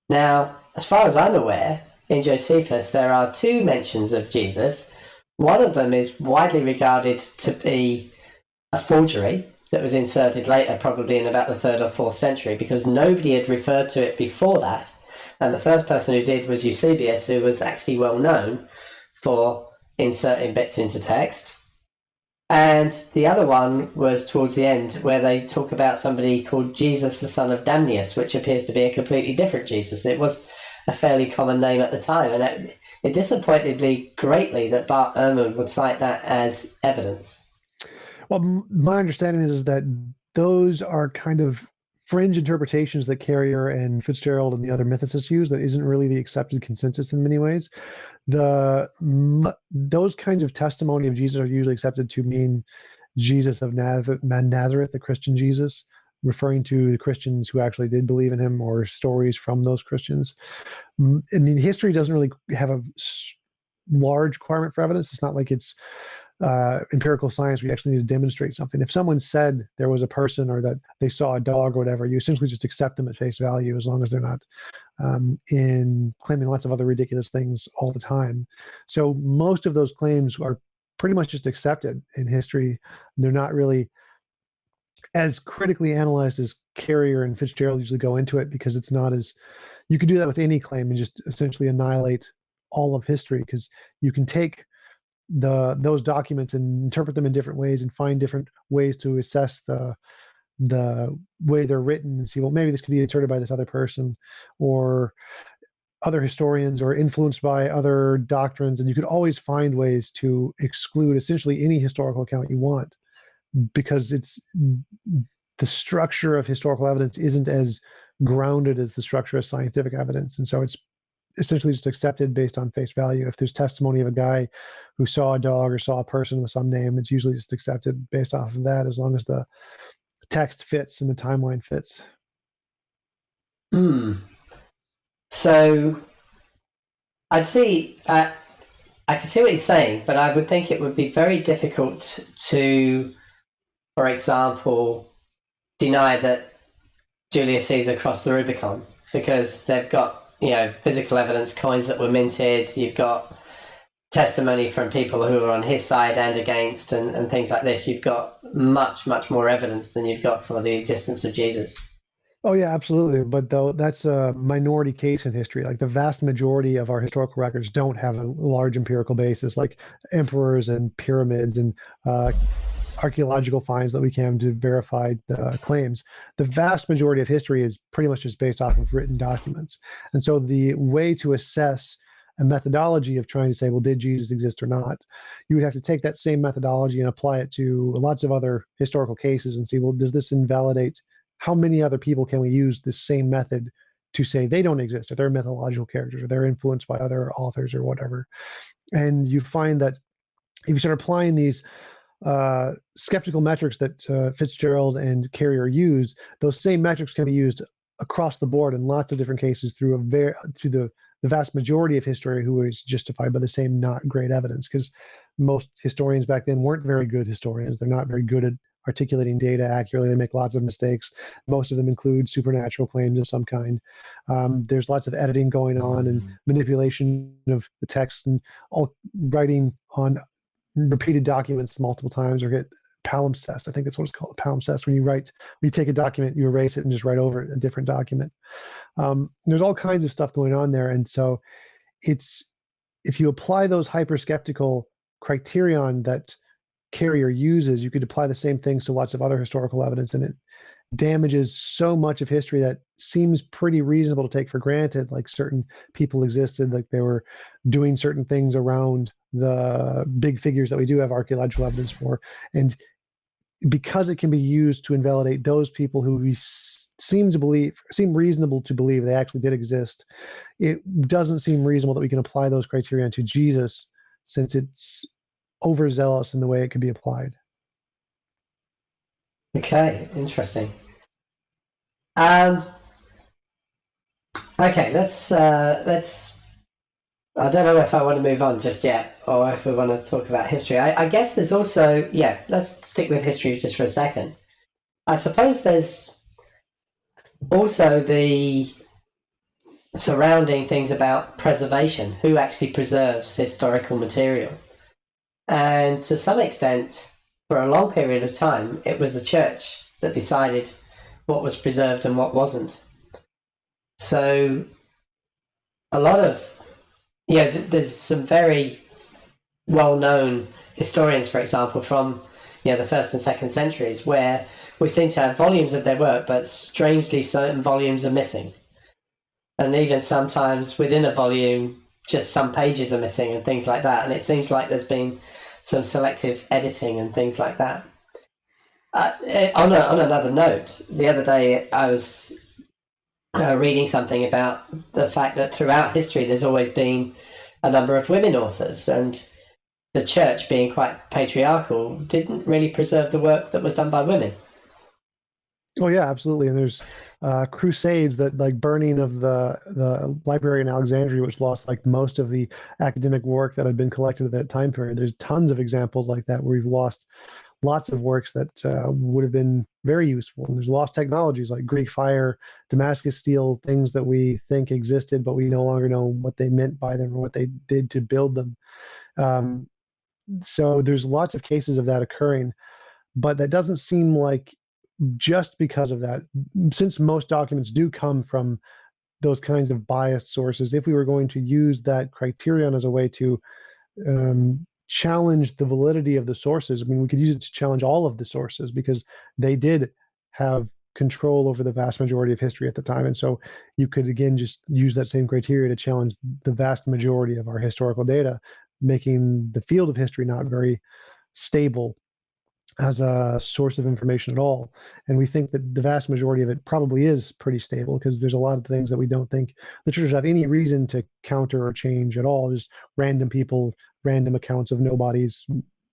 Now, as far as I'm aware, in Josephus, there are two mentions of Jesus. One of them is widely regarded to be a forgery that was inserted later, probably in about the 3rd or 4th century, because nobody had referred to it before that. And the first person who did was Eusebius, who was actually well known for inserting bits into text. And the other one was towards the end, where they talk about somebody called Jesus, the son of Damnius, which appears to be a completely different Jesus. It was a fairly common name at the time, and it disappointed me greatly that Bart Ehrman would cite that as evidence. Well, my understanding is that those are kind of fringe interpretations that Carrier and Fitzgerald and the other mythicists use that isn't really the accepted consensus in many ways. Those kinds of testimony of Jesus are usually accepted to mean Jesus of Nazareth, the Christian Jesus, referring to the Christians who actually did believe in him, or stories from those Christians. I mean, history doesn't really have a large requirement for evidence. It's not like it's empirical science where you actually need to demonstrate something. If someone said there was a person, or that they saw a dog or whatever, you essentially just accept them at face value, as long as they're not in claiming lots of other ridiculous things all the time. So most of those claims are pretty much just accepted in history. They're not really as critically analyzed as Carrier and Fitzgerald usually go into it, because it's not as, you could do that with any claim and just essentially annihilate all of history, because you can take those documents and interpret them in different ways and find different ways to assess the way they're written and see, well, maybe this could be inserted by this other person or other historians, or influenced by other doctrines. And you could always find ways to exclude essentially any historical account you want, because it's the structure of historical evidence isn't as grounded as the structure of scientific evidence. And so it's essentially just accepted based on face value. If there's testimony of a guy who saw a dog or saw a person with some name, it's usually just accepted based off of that, as long as the text fits and the timeline fits. So I can see what you're saying, but I would think it would be very difficult to, for example, deny that Julius Caesar crossed the Rubicon, because they've got, physical evidence, coins that were minted, you've got testimony from people who are on his side and against, and things like this. You've got much, much more evidence than you've got for the existence of Jesus. Oh yeah, absolutely. But though that's a minority case in history. Like the vast majority of our historical records don't have a large empirical basis, like emperors and pyramids and uh, archaeological finds that we can to verify the claims. The vast majority of history is pretty much just based off of written documents. And so the way to assess a methodology of trying to say, well, did Jesus exist or not? You would have to take that same methodology and apply it to lots of other historical cases and see, well, does this invalidate how many other people can we use this same method to say they don't exist, or they're mythological characters, or they're influenced by other authors or whatever? And you find that if you start applying these skeptical metrics that Fitzgerald and Carrier use, those same metrics can be used across the board in lots of different cases through the vast majority of history who is justified by the same not great evidence, because most historians back then weren't very good historians. They're not very good at articulating data accurately. They make lots of mistakes. Most of them include supernatural claims of some kind. There's lots of editing going on and manipulation of the text and all writing on repeated documents multiple times, or get palimpsest. I think that's what it's called, palimpsest. When you take a document, you erase it and just write over it a different document. There's all kinds of stuff going on there. And so if you apply those hyper skeptical criterion that Carrier uses, you could apply the same things to lots of other historical evidence, and it damages so much of history that seems pretty reasonable to take for granted, like certain people existed, like they were doing certain things around the big figures that we do have archaeological evidence for. And because it can be used to invalidate those people who we seem reasonable to believe they actually did exist, it doesn't seem reasonable that we can apply those criteria to Jesus, since it's overzealous in the way it could be applied. Okay, interesting. Okay, let's. I don't know if I want to move on just yet, or if we want to talk about history. I guess there's also, yeah, let's stick with history just for a second. I suppose there's also the surrounding things about preservation, who actually preserves historical material. And to some extent, for a long period of time, it was the church that decided what was preserved and what wasn't. So a lot of, there's some very well-known historians, for example, from the first and second centuries, where we seem to have volumes of their work, but strangely certain volumes are missing. And even sometimes within a volume, just some pages are missing and things like that. And it seems like there's been some selective editing and things like that. On another note, the other day I was reading something about the fact that throughout history there's always been a number of women authors, and the church, being quite patriarchal, didn't really preserve the work that was done by women. Oh yeah, absolutely. And there's crusades, that like burning of the library in Alexandria, which lost like most of the academic work that had been collected at that time period. There's tons of examples like that where we've lost lots of works that would have been very useful. And there's lost technologies like Greek fire, Damascus steel, things that we think existed, but we no longer know what they meant by them or what they did to build them. So there's lots of cases of that occurring, but that doesn't seem like just because of that, since most documents do come from those kinds of biased sources. If we were going to use that criterion as a way to challenge the validity of the sources, I mean, we could use it to challenge all of the sources, because they did have control over the vast majority of history at the time. And so you could, again, just use that same criteria to challenge the vast majority of our historical data, making the field of history not very stable as a source of information at all. And we think that the vast majority of it probably is pretty stable, because there's a lot of things that we don't think the church have any reason to counter or change at all. Just random people, random accounts of nobody's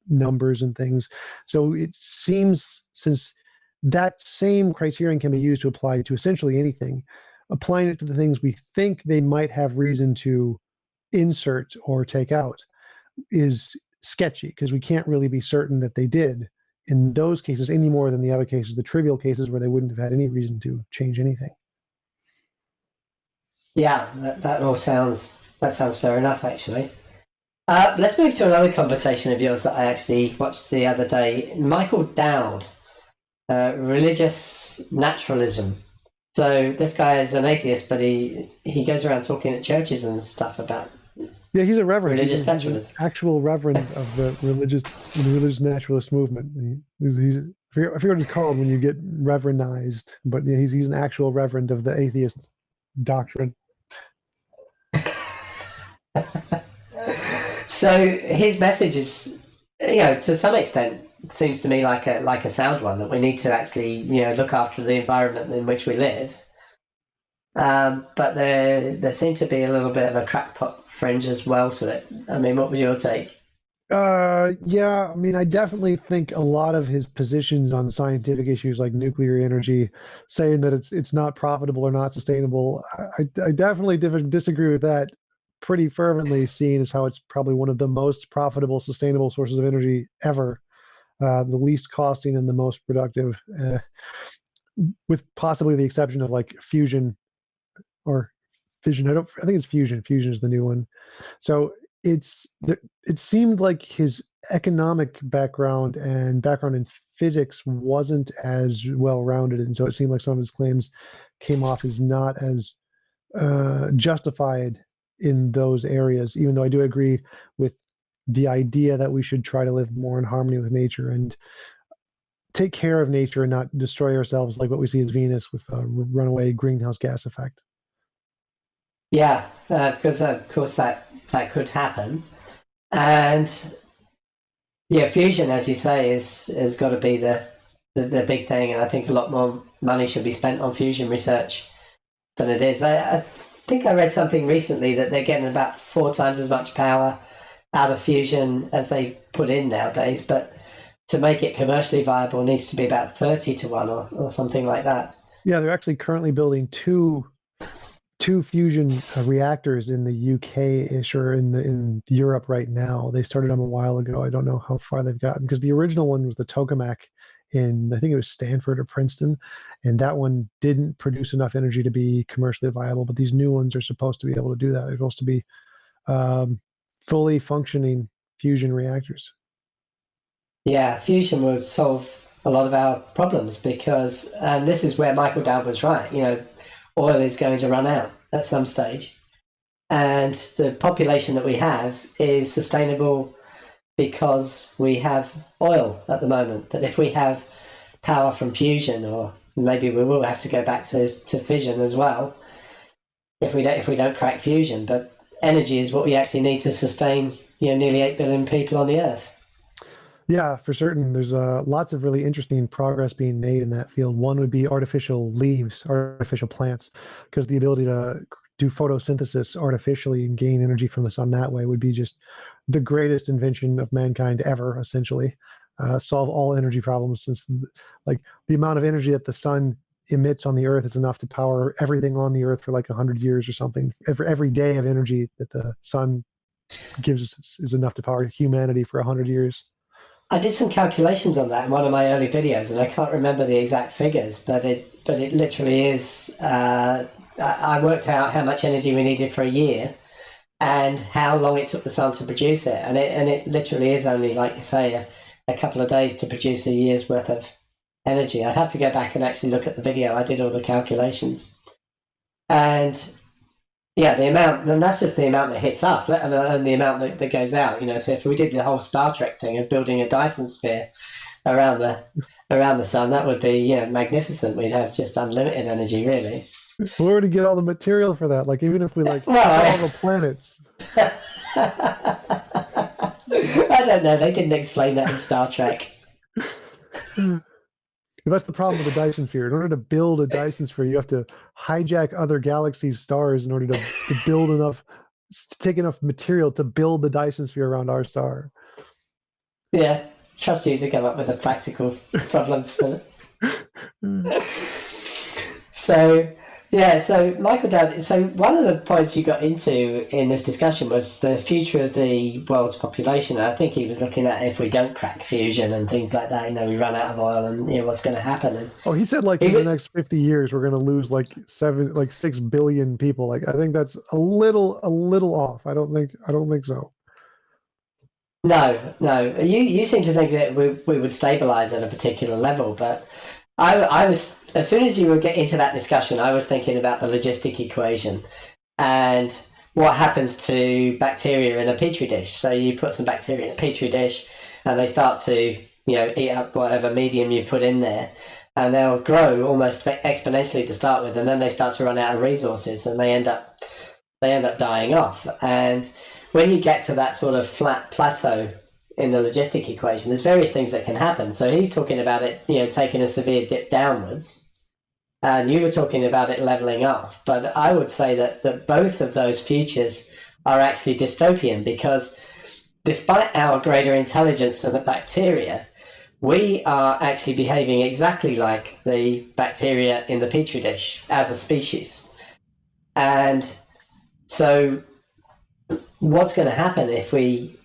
numbers and things. So it seems, since that same criterion can be used to apply to essentially anything, applying it to the things we think they might have reason to insert or take out is sketchy, because we can't really be certain that they did in those cases any more than the other cases, the trivial cases where they wouldn't have had any reason to change anything. Yeah, that sounds fair enough, actually. Let's move to another conversation of yours that I actually watched the other day. Michael Dowd, religious naturalism. So this guy is an atheist, but he goes around talking at churches and stuff about Yeah, he's a reverend. religious He's an naturalism. actual reverend of the religious naturalist movement. He's I forget what it's called when you get reverendized, but yeah, he's an actual reverend of the atheist doctrine. So his message is, to some extent, seems to me like a sound one, that we need to actually, look after the environment in which we live. But there seemed to be a little bit of a crackpot fringe as well to it. I mean, what was your take? Yeah, I mean, I definitely think a lot of his positions on scientific issues like nuclear energy, saying that it's not profitable or not sustainable, I definitely disagree with that pretty fervently, seeing as how it's probably one of the most profitable, sustainable sources of energy ever, the least costing and the most productive, with possibly the exception of like fusion or fission. I think it's fusion. Fusion is the new one. So it seemed like his economic background and background in physics wasn't as well rounded, and so it seemed like some of his claims came off as not as justified in those areas. Even though I do agree with the idea that we should try to live more in harmony with nature and take care of nature and not destroy ourselves like what we see as Venus with a runaway greenhouse gas effect. Yeah, because of course that could happen, and yeah, fusion, as you say, is got to be the big thing, and I think a lot more money should be spent on fusion research than it is. I think I read something recently that they're getting about 4 times as much power out of fusion as they put in nowadays, but to make it commercially viable needs to be about 30 to 1 or something like that. Yeah, they're actually currently building two fusion reactors in the UK-ish or in Europe right now. They started them a while ago. I don't know how far they've gotten because the original one was the tokamak in, I think it was Stanford or Princeton, and that one didn't produce enough energy to be commercially viable. But these new ones are supposed to be able to do that. They're supposed to be fully functioning fusion reactors. Yeah, fusion will solve a lot of our problems because, and this is where Michael Dowd was right, oil is going to run out at some stage. And the population that we have is sustainable because we have oil at the moment. But if we have power from fusion, or maybe we will have to go back to fission as well, if we don't crack fusion. But energy is what we actually need to sustain, nearly 8 billion people on the earth. Yeah, for certain. There's lots of really interesting progress being made in that field. One would be artificial leaves, artificial plants, because the ability to do photosynthesis artificially and gain energy from the sun that way would be just the greatest invention of mankind ever, essentially. Solve all energy problems, since like the amount of energy that the sun emits on the earth is enough to power everything on the earth for like 100 years or something. Every day of energy that the sun gives us is enough to power humanity for 100 years. I did some calculations on that in one of my early videos, and I can't remember the exact figures, but it literally is. I worked out how much energy we needed for a year, and how long it took the sun to produce it, and it literally is only, like you say, a couple of days to produce a year's worth of energy. I'd have to go back and actually look at the video. I did all the calculations, and yeah, the amount, and that's just the amount that hits us, and the amount that goes out. So if we did the whole Star Trek thing of building a Dyson sphere around the sun, that would be magnificent. We'd have just unlimited energy, really. Where to get all the material for that? Like, even if we all the planets. I don't know. They didn't explain that in Star Trek. That's the problem with the Dyson sphere. In order to build a Dyson sphere, you have to hijack other galaxies' stars in order to build enough, to take enough material to build the Dyson sphere around our star. Yeah, trust you to come up with the practical problems for it. So Michael Dowd, so one of the points you got into in this discussion was the future of the world's population. I think he was looking at if we don't crack fusion and things like that, we run out of oil, and what's going to happen. And he said in the next 50 years we're going to lose 6 billion people. I think that's a little off. I don't think so. No. You seem to think that we would stabilize at a particular level, but I was, as soon as you were getting into that discussion, I was thinking about the logistic equation and what happens to bacteria in a petri dish. So you put some bacteria in a petri dish and they start to, eat up whatever medium you put in there, and they'll grow almost exponentially to start with, and then they start to run out of resources and they end up dying off. And when you get to that sort of flat plateau in the logistic equation, there's various things that can happen. So he's talking about it, taking a severe dip downwards, and you were talking about it leveling off. But I would say that both of those futures are actually dystopian, because despite our greater intelligence than the bacteria, we are actually behaving exactly like the bacteria in the petri dish as a species. And so what's going to happen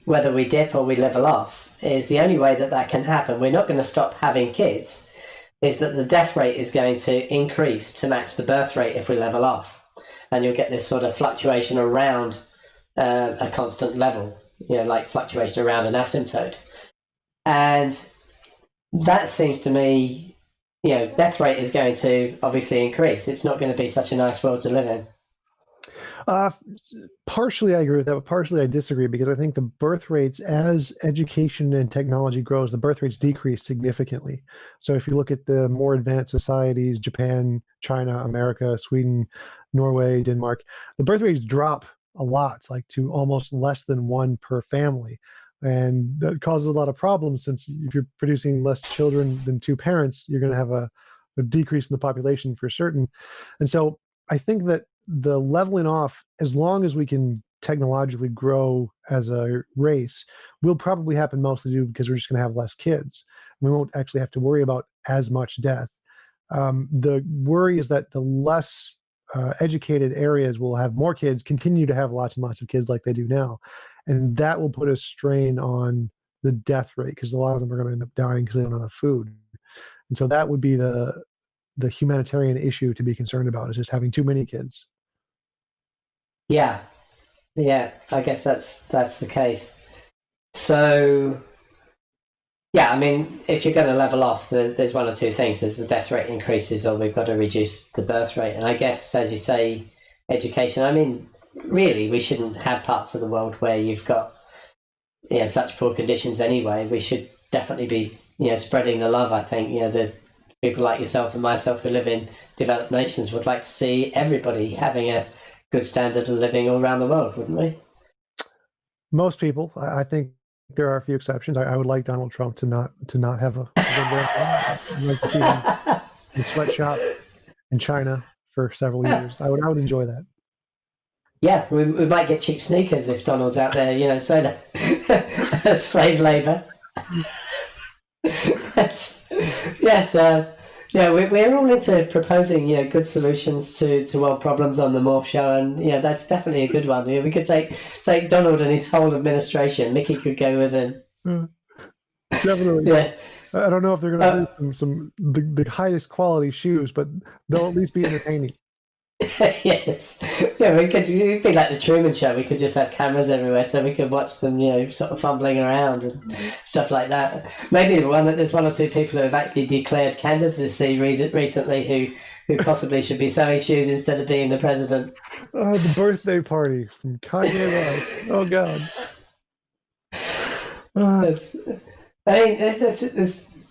whether we dip or we level off, is the only way that can happen. We're not going to stop having kids, is that the death rate is going to increase to match the birth rate if we level off. And you'll get this sort of fluctuation around a constant level, like fluctuation around an asymptote. And that seems to me, death rate is going to obviously increase. It's not going to be such a nice world to live in. Partially I agree with that, but partially I disagree, because I think the birth rates, as education and technology grows, the birth rates decrease significantly. So if you look at the more advanced societies, Japan, China, America, Sweden, Norway, Denmark, the birth rates drop a lot, like to almost less than one per family. And that causes a lot of problems, since if you're producing less children than two parents, you're going to have a decrease in the population for certain. And so I think that the leveling off, as long as we can technologically grow as a race, will probably happen mostly due because we're just going to have less kids. We won't actually have to worry about as much death. The worry is that the less educated areas will have more kids, continue to have lots and lots of kids like they do now. And that will put a strain on the death rate, because a lot of them are going to end up dying because they don't have enough food. And so that would be the humanitarian issue to be concerned about, is just having too many kids. Yeah, I guess that's the case. So, yeah, I mean, if you're going to level off, there's one or two things. There's the death rate increases, or we've got to reduce the birth rate. And I guess, as you say, education. I mean, really, we shouldn't have parts of the world where you've got such poor conditions anyway. We should definitely be spreading the love. I think the people like yourself and myself who live in developed nations would like to see everybody having a good standard of living all around the world, wouldn't we? Most people. I think there are a few exceptions. I would like Donald Trump to not have a I'd like to see him in sweatshop in China for several years. I would enjoy that. Yeah, we might get cheap sneakers if Donald's out there, so that slave labor. We're all into proposing, good solutions to world problems on the Morph Show, and that's definitely a good one. We could take Donald and his whole administration. Mickey could go with him. Definitely. Yeah. I don't know if they're going to do some the highest quality shoes, but they'll at least be entertaining. Yes. Yeah, it'd be like the Truman Show. We could just have cameras everywhere so we could watch them, sort of fumbling around and stuff like that. Maybe there's one or two people who have actually declared candidacy recently who possibly should be sewing shoes instead of being the president. The birthday party from Kanye West. Oh, God.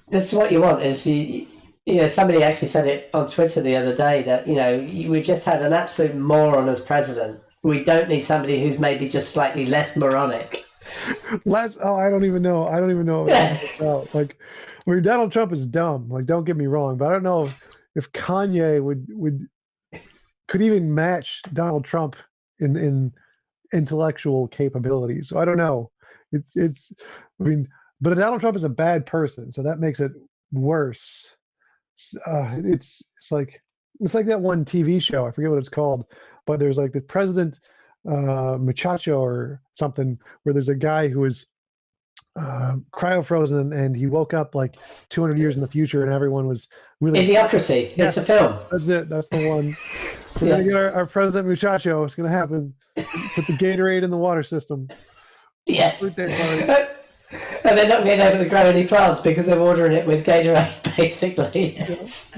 That's what you want, is somebody actually said it on Twitter the other day that, we've just had an absolute moron as president. We don't need somebody who's maybe just slightly less moronic. I don't even know. Like, Donald Trump is dumb. Like, don't get me wrong, but I don't know if Kanye could even match Donald Trump in intellectual capabilities. So I don't know. But Donald Trump is a bad person, so that makes it worse. It's like that one TV show, I forget what it's called, but there's like the president muchacho or something, where there's a guy who was cryo-frozen and he woke up like 200 years in the future and everyone was really... Idiocracy. Yeah, it's a film. That's it. That's the one. We're going to get our president muchacho. It's going to happen. Put the Gatorade in the water system. Yes. And they're not being able to grow any plants because they're watering it with Gatorade, basically. It's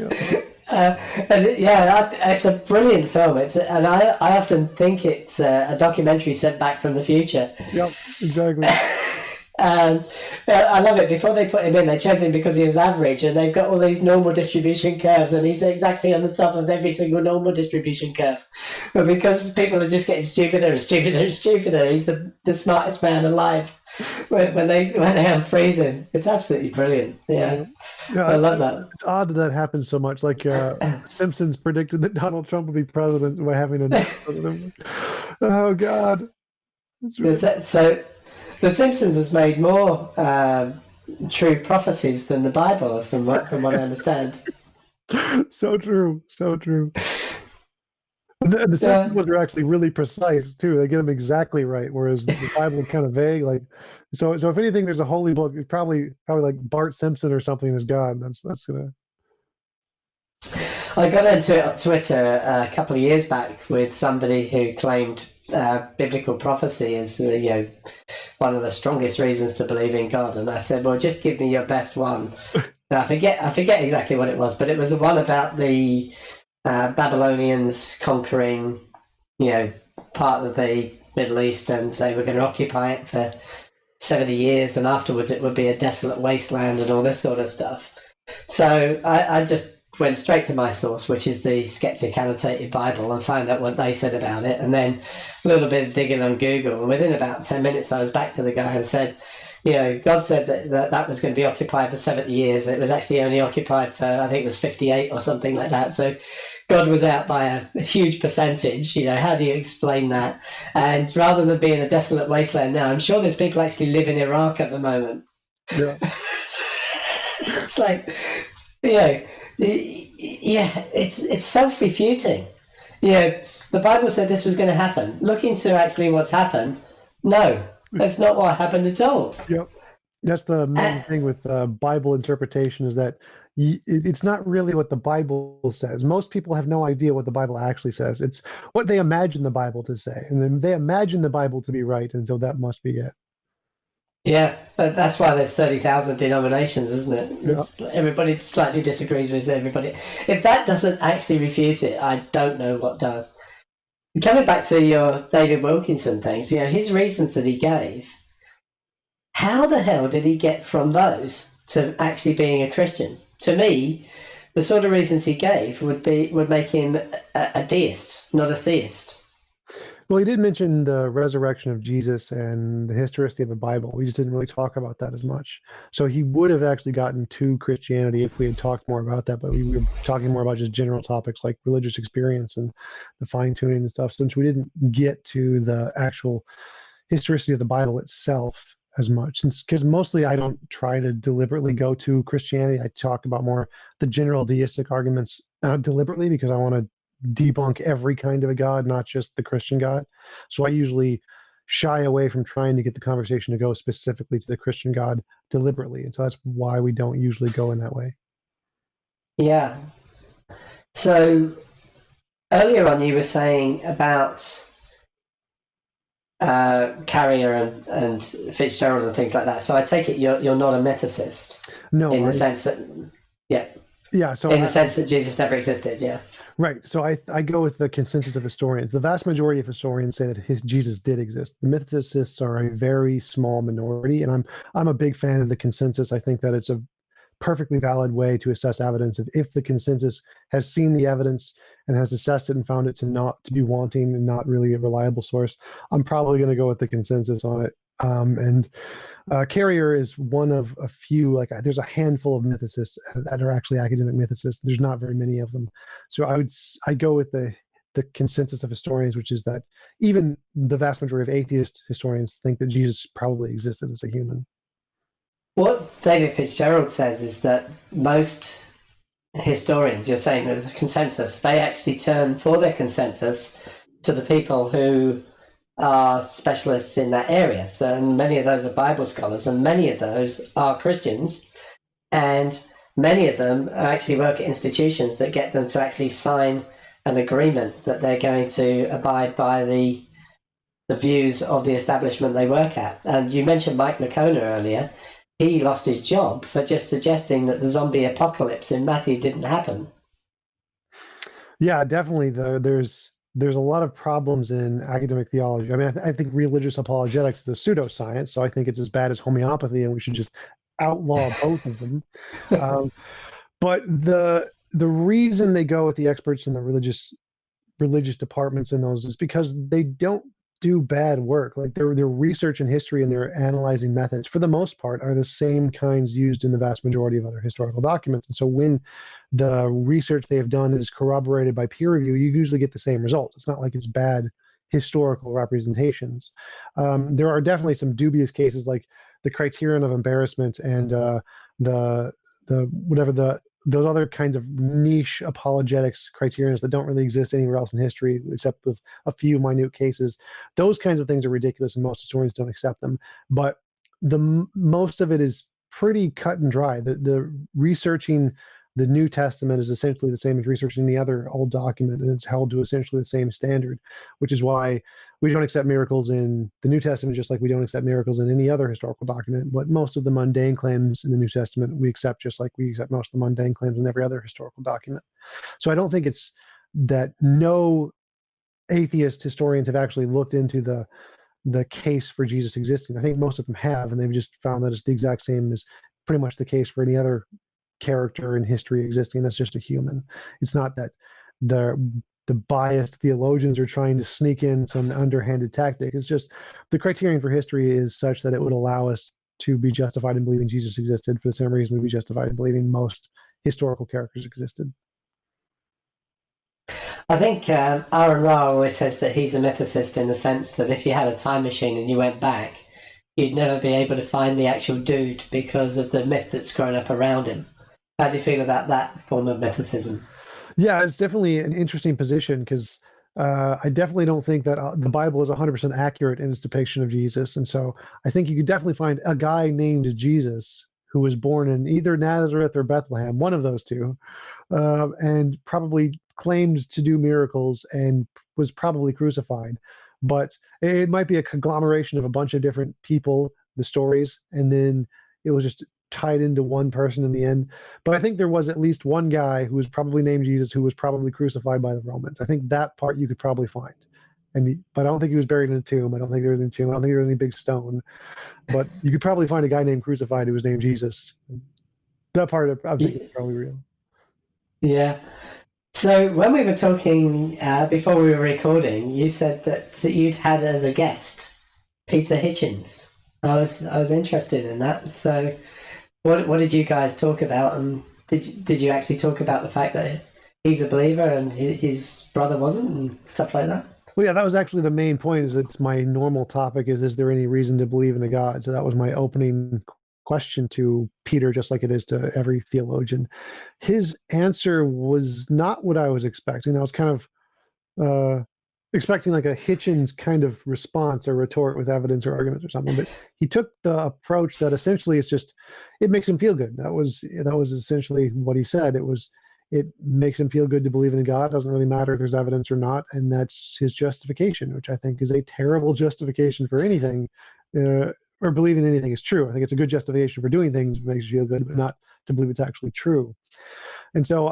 a brilliant film. And I often think it's a documentary sent back from the future. Yep, exactly. I love it. Before they put him in, they chose him because he was average, and they've got all these normal distribution curves, and he's exactly on the top of every single normal distribution curve. But because people are just getting stupider and stupider and stupider, he's the smartest man alive. When they unfreeze him, it's absolutely brilliant. Yeah, I love that. It's odd that happens so much. Like Simpsons predicted that Donald Trump would be president by having a president. Oh God. So The Simpsons has made more true prophecies than the Bible, from what I understand. So true. The Simpsons are actually really precise too. They get them exactly right, whereas the Bible is kind of vague. Like, so if anything, there's a holy book. It's probably like Bart Simpson or something is God. That's gonna. I got into it on Twitter a couple of years back with somebody who claimed biblical prophecy is one of the strongest reasons to believe in God, and I said, well, just give me your best one. I forget exactly what it was, but it was the one about the Babylonians conquering part of the Middle East, and they were going to occupy it for 70 years, and afterwards it would be a desolate wasteland and all this sort of stuff. So I just went straight to my source, which is the Skeptic Annotated Bible, and found out what they said about it, and then a little bit of digging on Google, and within about 10 minutes I was back to the guy and said, God said that was going to be occupied for 70 years. It was actually only occupied for, I think it was 58 or something like that. So God was out by a huge percentage. How do you explain that? And rather than being a desolate wasteland now, I'm sure there's people actually live in Iraq at the moment. Yeah. It's like, it's self-refuting. The Bible said this was going to happen. Look into actually what's happened. No, that's not what happened at all. Yep. That's the main thing with Bible interpretation, is that it's not really what the Bible says. Most people have no idea what the Bible actually says. It's what they imagine the Bible to say. And then they imagine the Bible to be right, and so that must be it. Yeah, but that's why there's 30,000 denominations, isn't it? Yeah. Everybody slightly disagrees with everybody. If that doesn't actually refute it, I don't know what does. Coming back to your David Wilkinson things, his reasons that he gave, how the hell did he get from those to actually being a Christian? To me, the sort of reasons he gave would make him a deist, not a theist. Well, he did mention the resurrection of Jesus and the historicity of the Bible. We just didn't really talk about that as much. So he would have actually gotten to Christianity if we had talked more about that, but we were talking more about just general topics like religious experience and the fine-tuning and stuff, since we didn't get to the actual historicity of the Bible itself as much. Because mostly I don't try to deliberately go to Christianity. I talk about more the general deistic arguments deliberately, because I want to debunk every kind of a God, not just the Christian God. So I usually shy away from trying to get the conversation to go specifically to the Christian God deliberately. And so that's why we don't usually go in that way. Yeah. So earlier on you were saying about Carrier and Fitzgerald and things like that. So I take it you're not a mythicist. No. In the sense that, yeah. So in the sense that Jesus never existed, yeah. Right. So I go with the consensus of historians. The vast majority of historians say that Jesus did exist. The mythicists are a very small minority, and I'm a big fan of the consensus. I think that it's a perfectly valid way to assess evidence. If the consensus has seen the evidence and has assessed it and found it to be wanting and not really a reliable source, I'm probably going to go with the consensus on it. And Carrier is one of a few, there's a handful of mythicists that are actually academic mythicists. There's not very many of them. So I go with the consensus of historians, which is that even the vast majority of atheist historians think that Jesus probably existed as a human. What David Fitzgerald says is that most historians, you're saying there's a consensus, they actually turn for their consensus to the people who are specialists in that area. So many of those are Bible scholars, and many of those are Christians, and many of them actually work at institutions that get them to actually sign an agreement that they're going to abide by the the views of the establishment they work at. And you mentioned Mike Licona earlier. He lost his job for just suggesting that the zombie apocalypse in Matthew didn't happen. Yeah, definitely. There's a lot of problems in academic theology. I mean, I think religious apologetics is a pseudoscience, so I think it's as bad as homeopathy, and we should just outlaw both of them. But the reason they go with the experts in the religious departments in those is because they don't do bad work. Like their research and history and their analyzing methods, for the most part, are the same kinds used in the vast majority of other historical documents. And so when the research they have done is corroborated by peer review, you usually get the same results. It's not like it's bad historical representations. There are definitely some dubious cases, like the criterion of embarrassment and the those other kinds of niche apologetics criterions that don't really exist anywhere else in history, except with a few minute cases. Those kinds of things are ridiculous, and most historians don't accept them. But most of it is pretty cut and dry. The researching the New Testament is essentially the same as researching any other old document, and it's held to essentially the same standard, which is why we don't accept miracles in the New Testament, just like we don't accept miracles in any other historical document. But most of the mundane claims in the New Testament we accept, just like we accept most of the mundane claims in every other historical document. So I don't think it's that no atheist historians have actually looked into the case for Jesus existing. I think most of them have, and they've just found that it's the exact same as pretty much the case for any other character in history existing that's just a human. It's not that the biased theologians are trying to sneak in some underhanded tactic. It's just the criterion for history is such that it would allow us to be justified in believing Jesus existed for the same reason we'd be justified in believing most historical characters existed. I think Aaron Ra always says that he's a mythicist in the sense that if you had a time machine and you went back, you'd never be able to find the actual dude because of the myth that's grown up around him. How do you feel about that form of mythicism? Yeah, it's definitely an interesting position because I definitely don't think that the Bible is 100% accurate in its depiction of Jesus. And so I think you could definitely find a guy named Jesus who was born in either Nazareth or Bethlehem, one of those two, and probably claimed to do miracles and was probably crucified. But it might be a conglomeration of a bunch of different people, the stories, and then it was just tied into one person in the end. But I think there was at least one guy who was probably named Jesus who was probably crucified by the Romans. I think that part you could probably find. But I don't think he was buried in a tomb. I don't think there was any tomb. I don't think there was any big stone. But you could probably find a guy named crucified who was named Jesus. That part I think is probably real. Yeah. So when we were talking before we were recording, you said that you'd had as a guest Peter Hitchens. I was interested in that. So what did you guys talk about, and did you actually talk about the fact that he's a believer and his brother wasn't, and stuff like that? Well, yeah, that was actually the main point. Is it's my normal topic is there any reason to believe in a God? So that was my opening question to Peter, just like it is to every theologian. His answer was not what I was expecting. I was kind of expecting like a Hitchens kind of response or retort with evidence or arguments or something, but he took the approach that essentially it's just, it makes him feel good. That was essentially what he said. It makes him feel good to believe in a God. It doesn't really matter if there's evidence or not, and that's his justification, which I think is a terrible justification for anything, or believing anything is true. I think it's a good justification for doing things that makes you feel good, but not to believe it's actually true. And so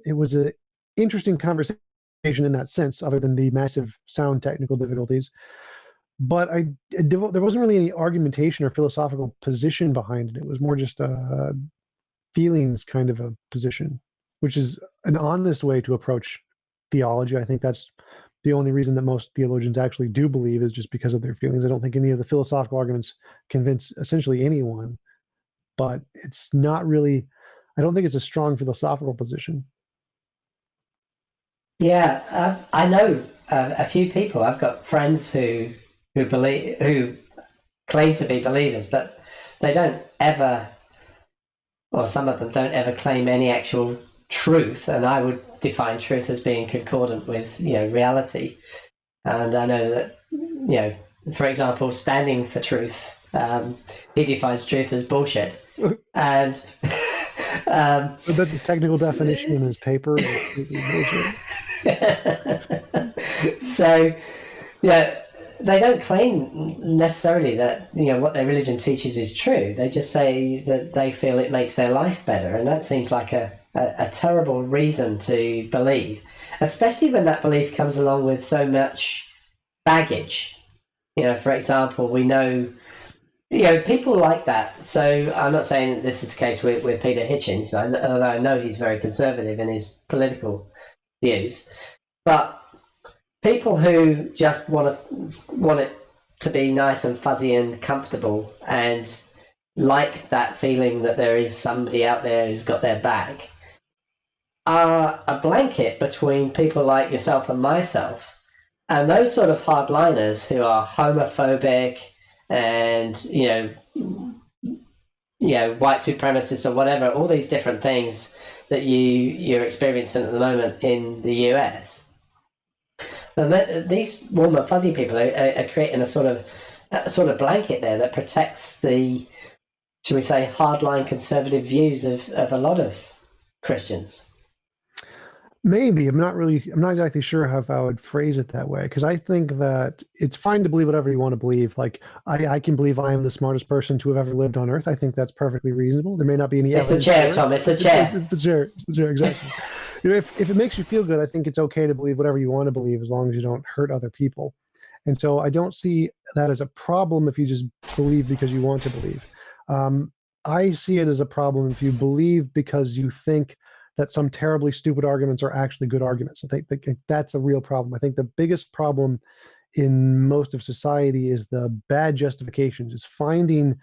it was an interesting conversation in that sense, other than the massive sound technical difficulties. But there wasn't really any argumentation or philosophical position behind it. It was more just a feelings kind of a position, which is an honest way to approach theology. I think that's the only reason that most theologians actually do believe is just because of their feelings. I don't think any of the philosophical arguments convince essentially anyone, but it's not really, I don't think it's a strong philosophical position. Yeah, I know a few people. I've got friends who claim to be believers, but they don't ever, or some of them don't ever claim any actual truth. And I would define truth as being concordant with reality. And I know that for example, standing for truth, he defines truth as bullshit, and that's his technical definition in his paper. So, yeah, they don't claim necessarily that what their religion teaches is true. They just say that they feel it makes their life better, and that seems like a terrible reason to believe, especially when that belief comes along with so much baggage. For example, we know people like that. So I'm not saying that this is the case with Peter Hitchens, although I know he's very conservative in his political views, but people who just want it to be nice and fuzzy and comfortable and like that feeling that there is somebody out there who's got their back are a blanket between people like yourself and myself, and those sort of hardliners who are homophobic and white supremacists or whatever, all these different things that you're experiencing at the moment in the US. And these warm and fuzzy people are creating a sort of blanket there that protects the, shall we say, hardline conservative views of a lot of Christians. Maybe. I'm not exactly sure how I would phrase it that way, because I think that it's fine to believe whatever you want to believe. Like, I can believe I am the smartest person to have ever lived on Earth. I think that's perfectly reasonable. There may not be any evidence. It's the chair, Tom. It's the chair. It's the chair. It's the chair, exactly. If it makes you feel good, I think it's okay to believe whatever you want to believe as long as you don't hurt other people. And so I don't see that as a problem if you just believe because you want to believe. I see it as a problem if you believe because you think that some terribly stupid arguments are actually good arguments. I think that's a real problem. I think the biggest problem in most of society is the bad justifications, is finding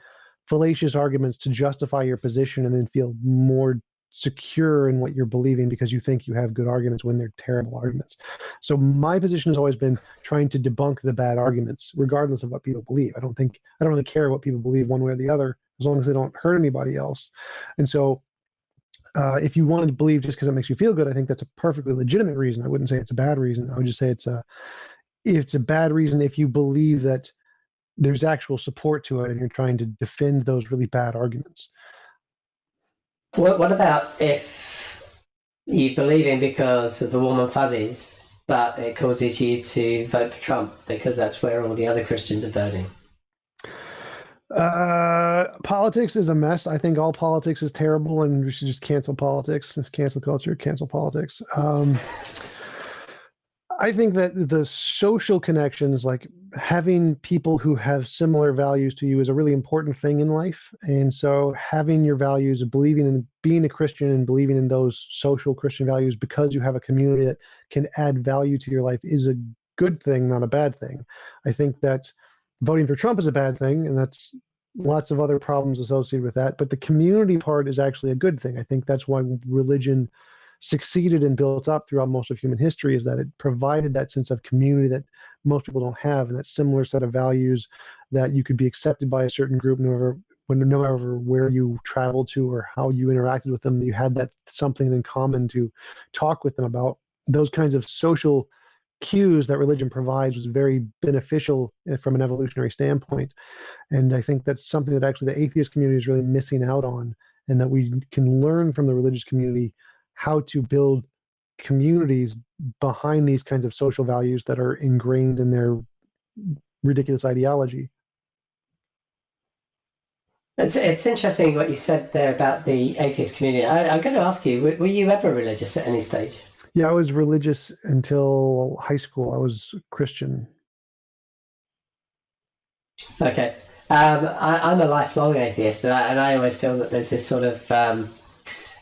fallacious arguments to justify your position and then feel more secure in what you're believing because you think you have good arguments when they're terrible arguments. So my position has always been trying to debunk the bad arguments, regardless of what people believe. I don't really care what people believe one way or the other, as long as they don't hurt anybody else. And so if you wanted to believe just because it makes you feel good, I think that's a perfectly legitimate reason. I wouldn't say it's a bad reason. I would just say it's a bad reason if you believe that there's actual support to it and you're trying to defend those really bad arguments. What about if you believe in because of the warm and fuzzies, but it causes you to vote for Trump because that's where all the other Christians are voting? Politics is a mess. I think all politics is terrible, and we should just cancel politics. It's cancel culture, cancel politics. I think that the social connections, like having people who have similar values to you, is a really important thing in life. And so having your values, believing in being a Christian and believing in those social Christian values because you have a community that can add value to your life is a good thing, not a bad thing. I think that voting for Trump is a bad thing, and that's lots of other problems associated with that. But the community part is actually a good thing. I think that's why religion succeeded and built up throughout most of human history, is that it provided that sense of community that most people don't have, and that similar set of values that you could be accepted by a certain group no matter where you traveled to or how you interacted with them. You had that something in common to talk with them about. Those kinds of social cues that religion provides was very beneficial from an evolutionary standpoint. And I think that's something that actually the atheist community is really missing out on, and that we can learn from the religious community how to build communities behind these kinds of social values that are ingrained in their ridiculous ideology. It's interesting what you said there about the atheist community. I'm going to ask you, were you ever religious at any stage? Yeah, I was religious until high school. I was Christian. Okay. I'm a lifelong atheist, and I always feel that there's this sort of,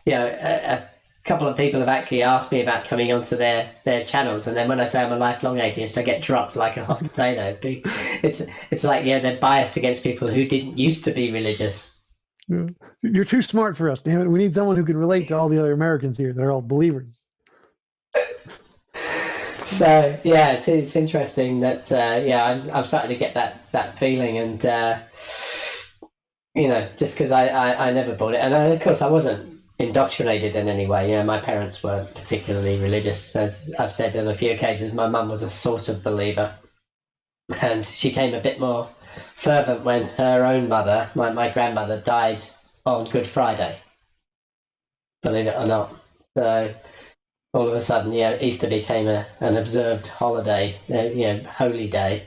a couple of people have actually asked me about coming onto their channels, and then when I say I'm a lifelong atheist, I get dropped like a hot potato. It's like, they're biased against people who didn't used to be religious. Yeah. You're too smart for us, damn it. We need someone who can relate to all the other Americans here. They're all believers. So yeah, it's interesting that I'm starting to get that feeling, and just because I never bought it, and of course I wasn't indoctrinated in any way. My parents weren't particularly religious. As I've said on a few occasions, my mum was a sort of believer, and she came a bit more fervent when her own mother, my grandmother, died on Good Friday, believe it or not. So all of a sudden, Easter became an observed holiday, holy day.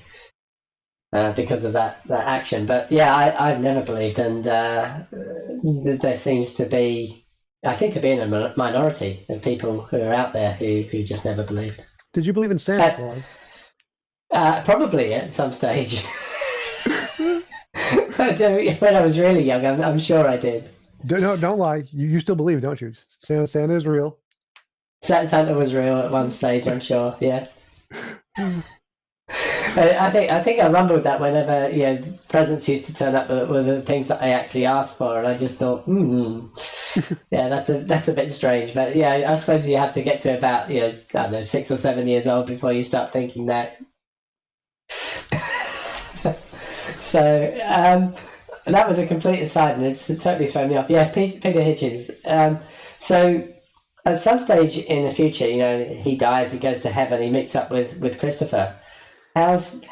because of that action. But yeah, I've never believed, and there seems to be. I seem to be in a minority of people who are out there who just never believed. Did you believe in Santa Claus? Probably at some stage. When I was really young, I'm sure I did. Don't lie. You still believe, don't you? Santa is real. Santa was real at one stage, I'm sure. Yeah. I think I rumbled that whenever presents used to turn up were the things that I actually asked for, and I just thought, yeah, that's a bit strange. But yeah, I suppose you have to get to about I don't know 6 or 7 years old before you start thinking that. So that was a complete aside, and it's totally thrown me off. Yeah, Peter Hitchens. So at some stage in the future, he dies, he goes to heaven, he meets up with Christopher. How's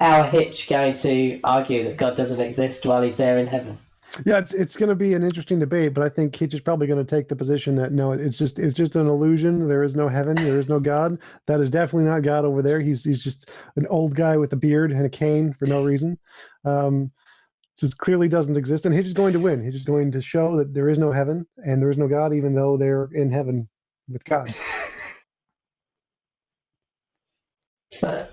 our Hitch going to argue that God doesn't exist while he's there in heaven? Yeah, it's going to be an interesting debate, but I think Hitch is probably going to take the position that no, it's just an illusion. There is no heaven. There is no God. That is definitely not God over there. He's just an old guy with a beard and a cane for no reason. So it clearly doesn't exist, and Hitch is going to win. Hitch is going to show that there is no heaven and there is no God, even though they're in heaven with God. So,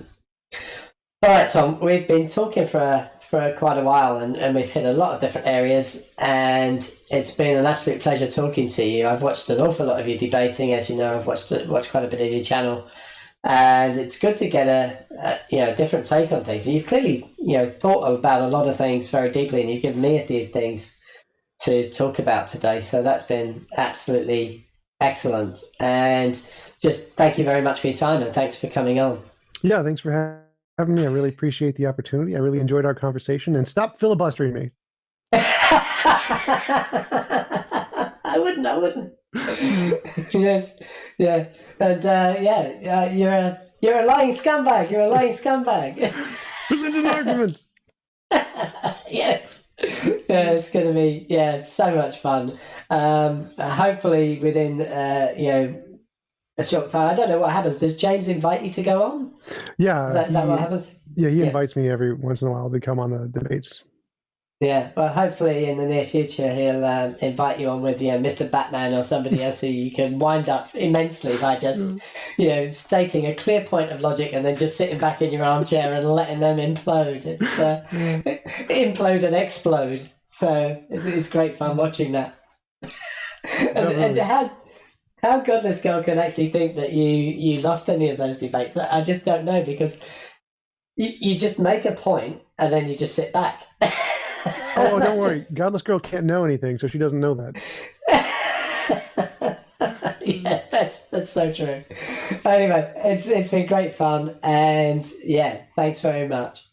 all right, Tom, we've been talking for quite a while, and we've hit a lot of different areas, and it's been an absolute pleasure talking to you. I've watched an awful lot of you debating, as you know. I've watched quite a bit of your channel, and it's good to get a different take on things. You've clearly thought about a lot of things very deeply, and you've given me a few things to talk about today. So that's been absolutely excellent, and just thank you very much for your time, and thanks for coming on. Yeah, thanks for having me. I really appreciate the opportunity. I really enjoyed our conversation, and stop filibustering me. I wouldn't. Yes, yeah, and you're a lying scumbag. You're a lying scumbag. Present an argument. Yes. Yeah, it's going to be so much fun. Hopefully within a short time. I don't know what happens. Does James invite you to go on? Yeah. Is that what happens? Yeah, he invites me every once in a while to come on the debates. Yeah, well, hopefully in the near future he'll invite you on with Mr. Batman or somebody else who you can wind up immensely by just stating a clear point of logic and then just sitting back in your armchair and letting them implode. It's implode and explode. So it's great fun watching that. and how Godless Girl can actually think that you lost any of those debates, I just don't know, because you just make a point and then you just sit back. Oh, don't worry. Godless Girl can't know anything, so she doesn't know that. Yeah, that's so true. Anyway, it's been great fun, and thanks very much.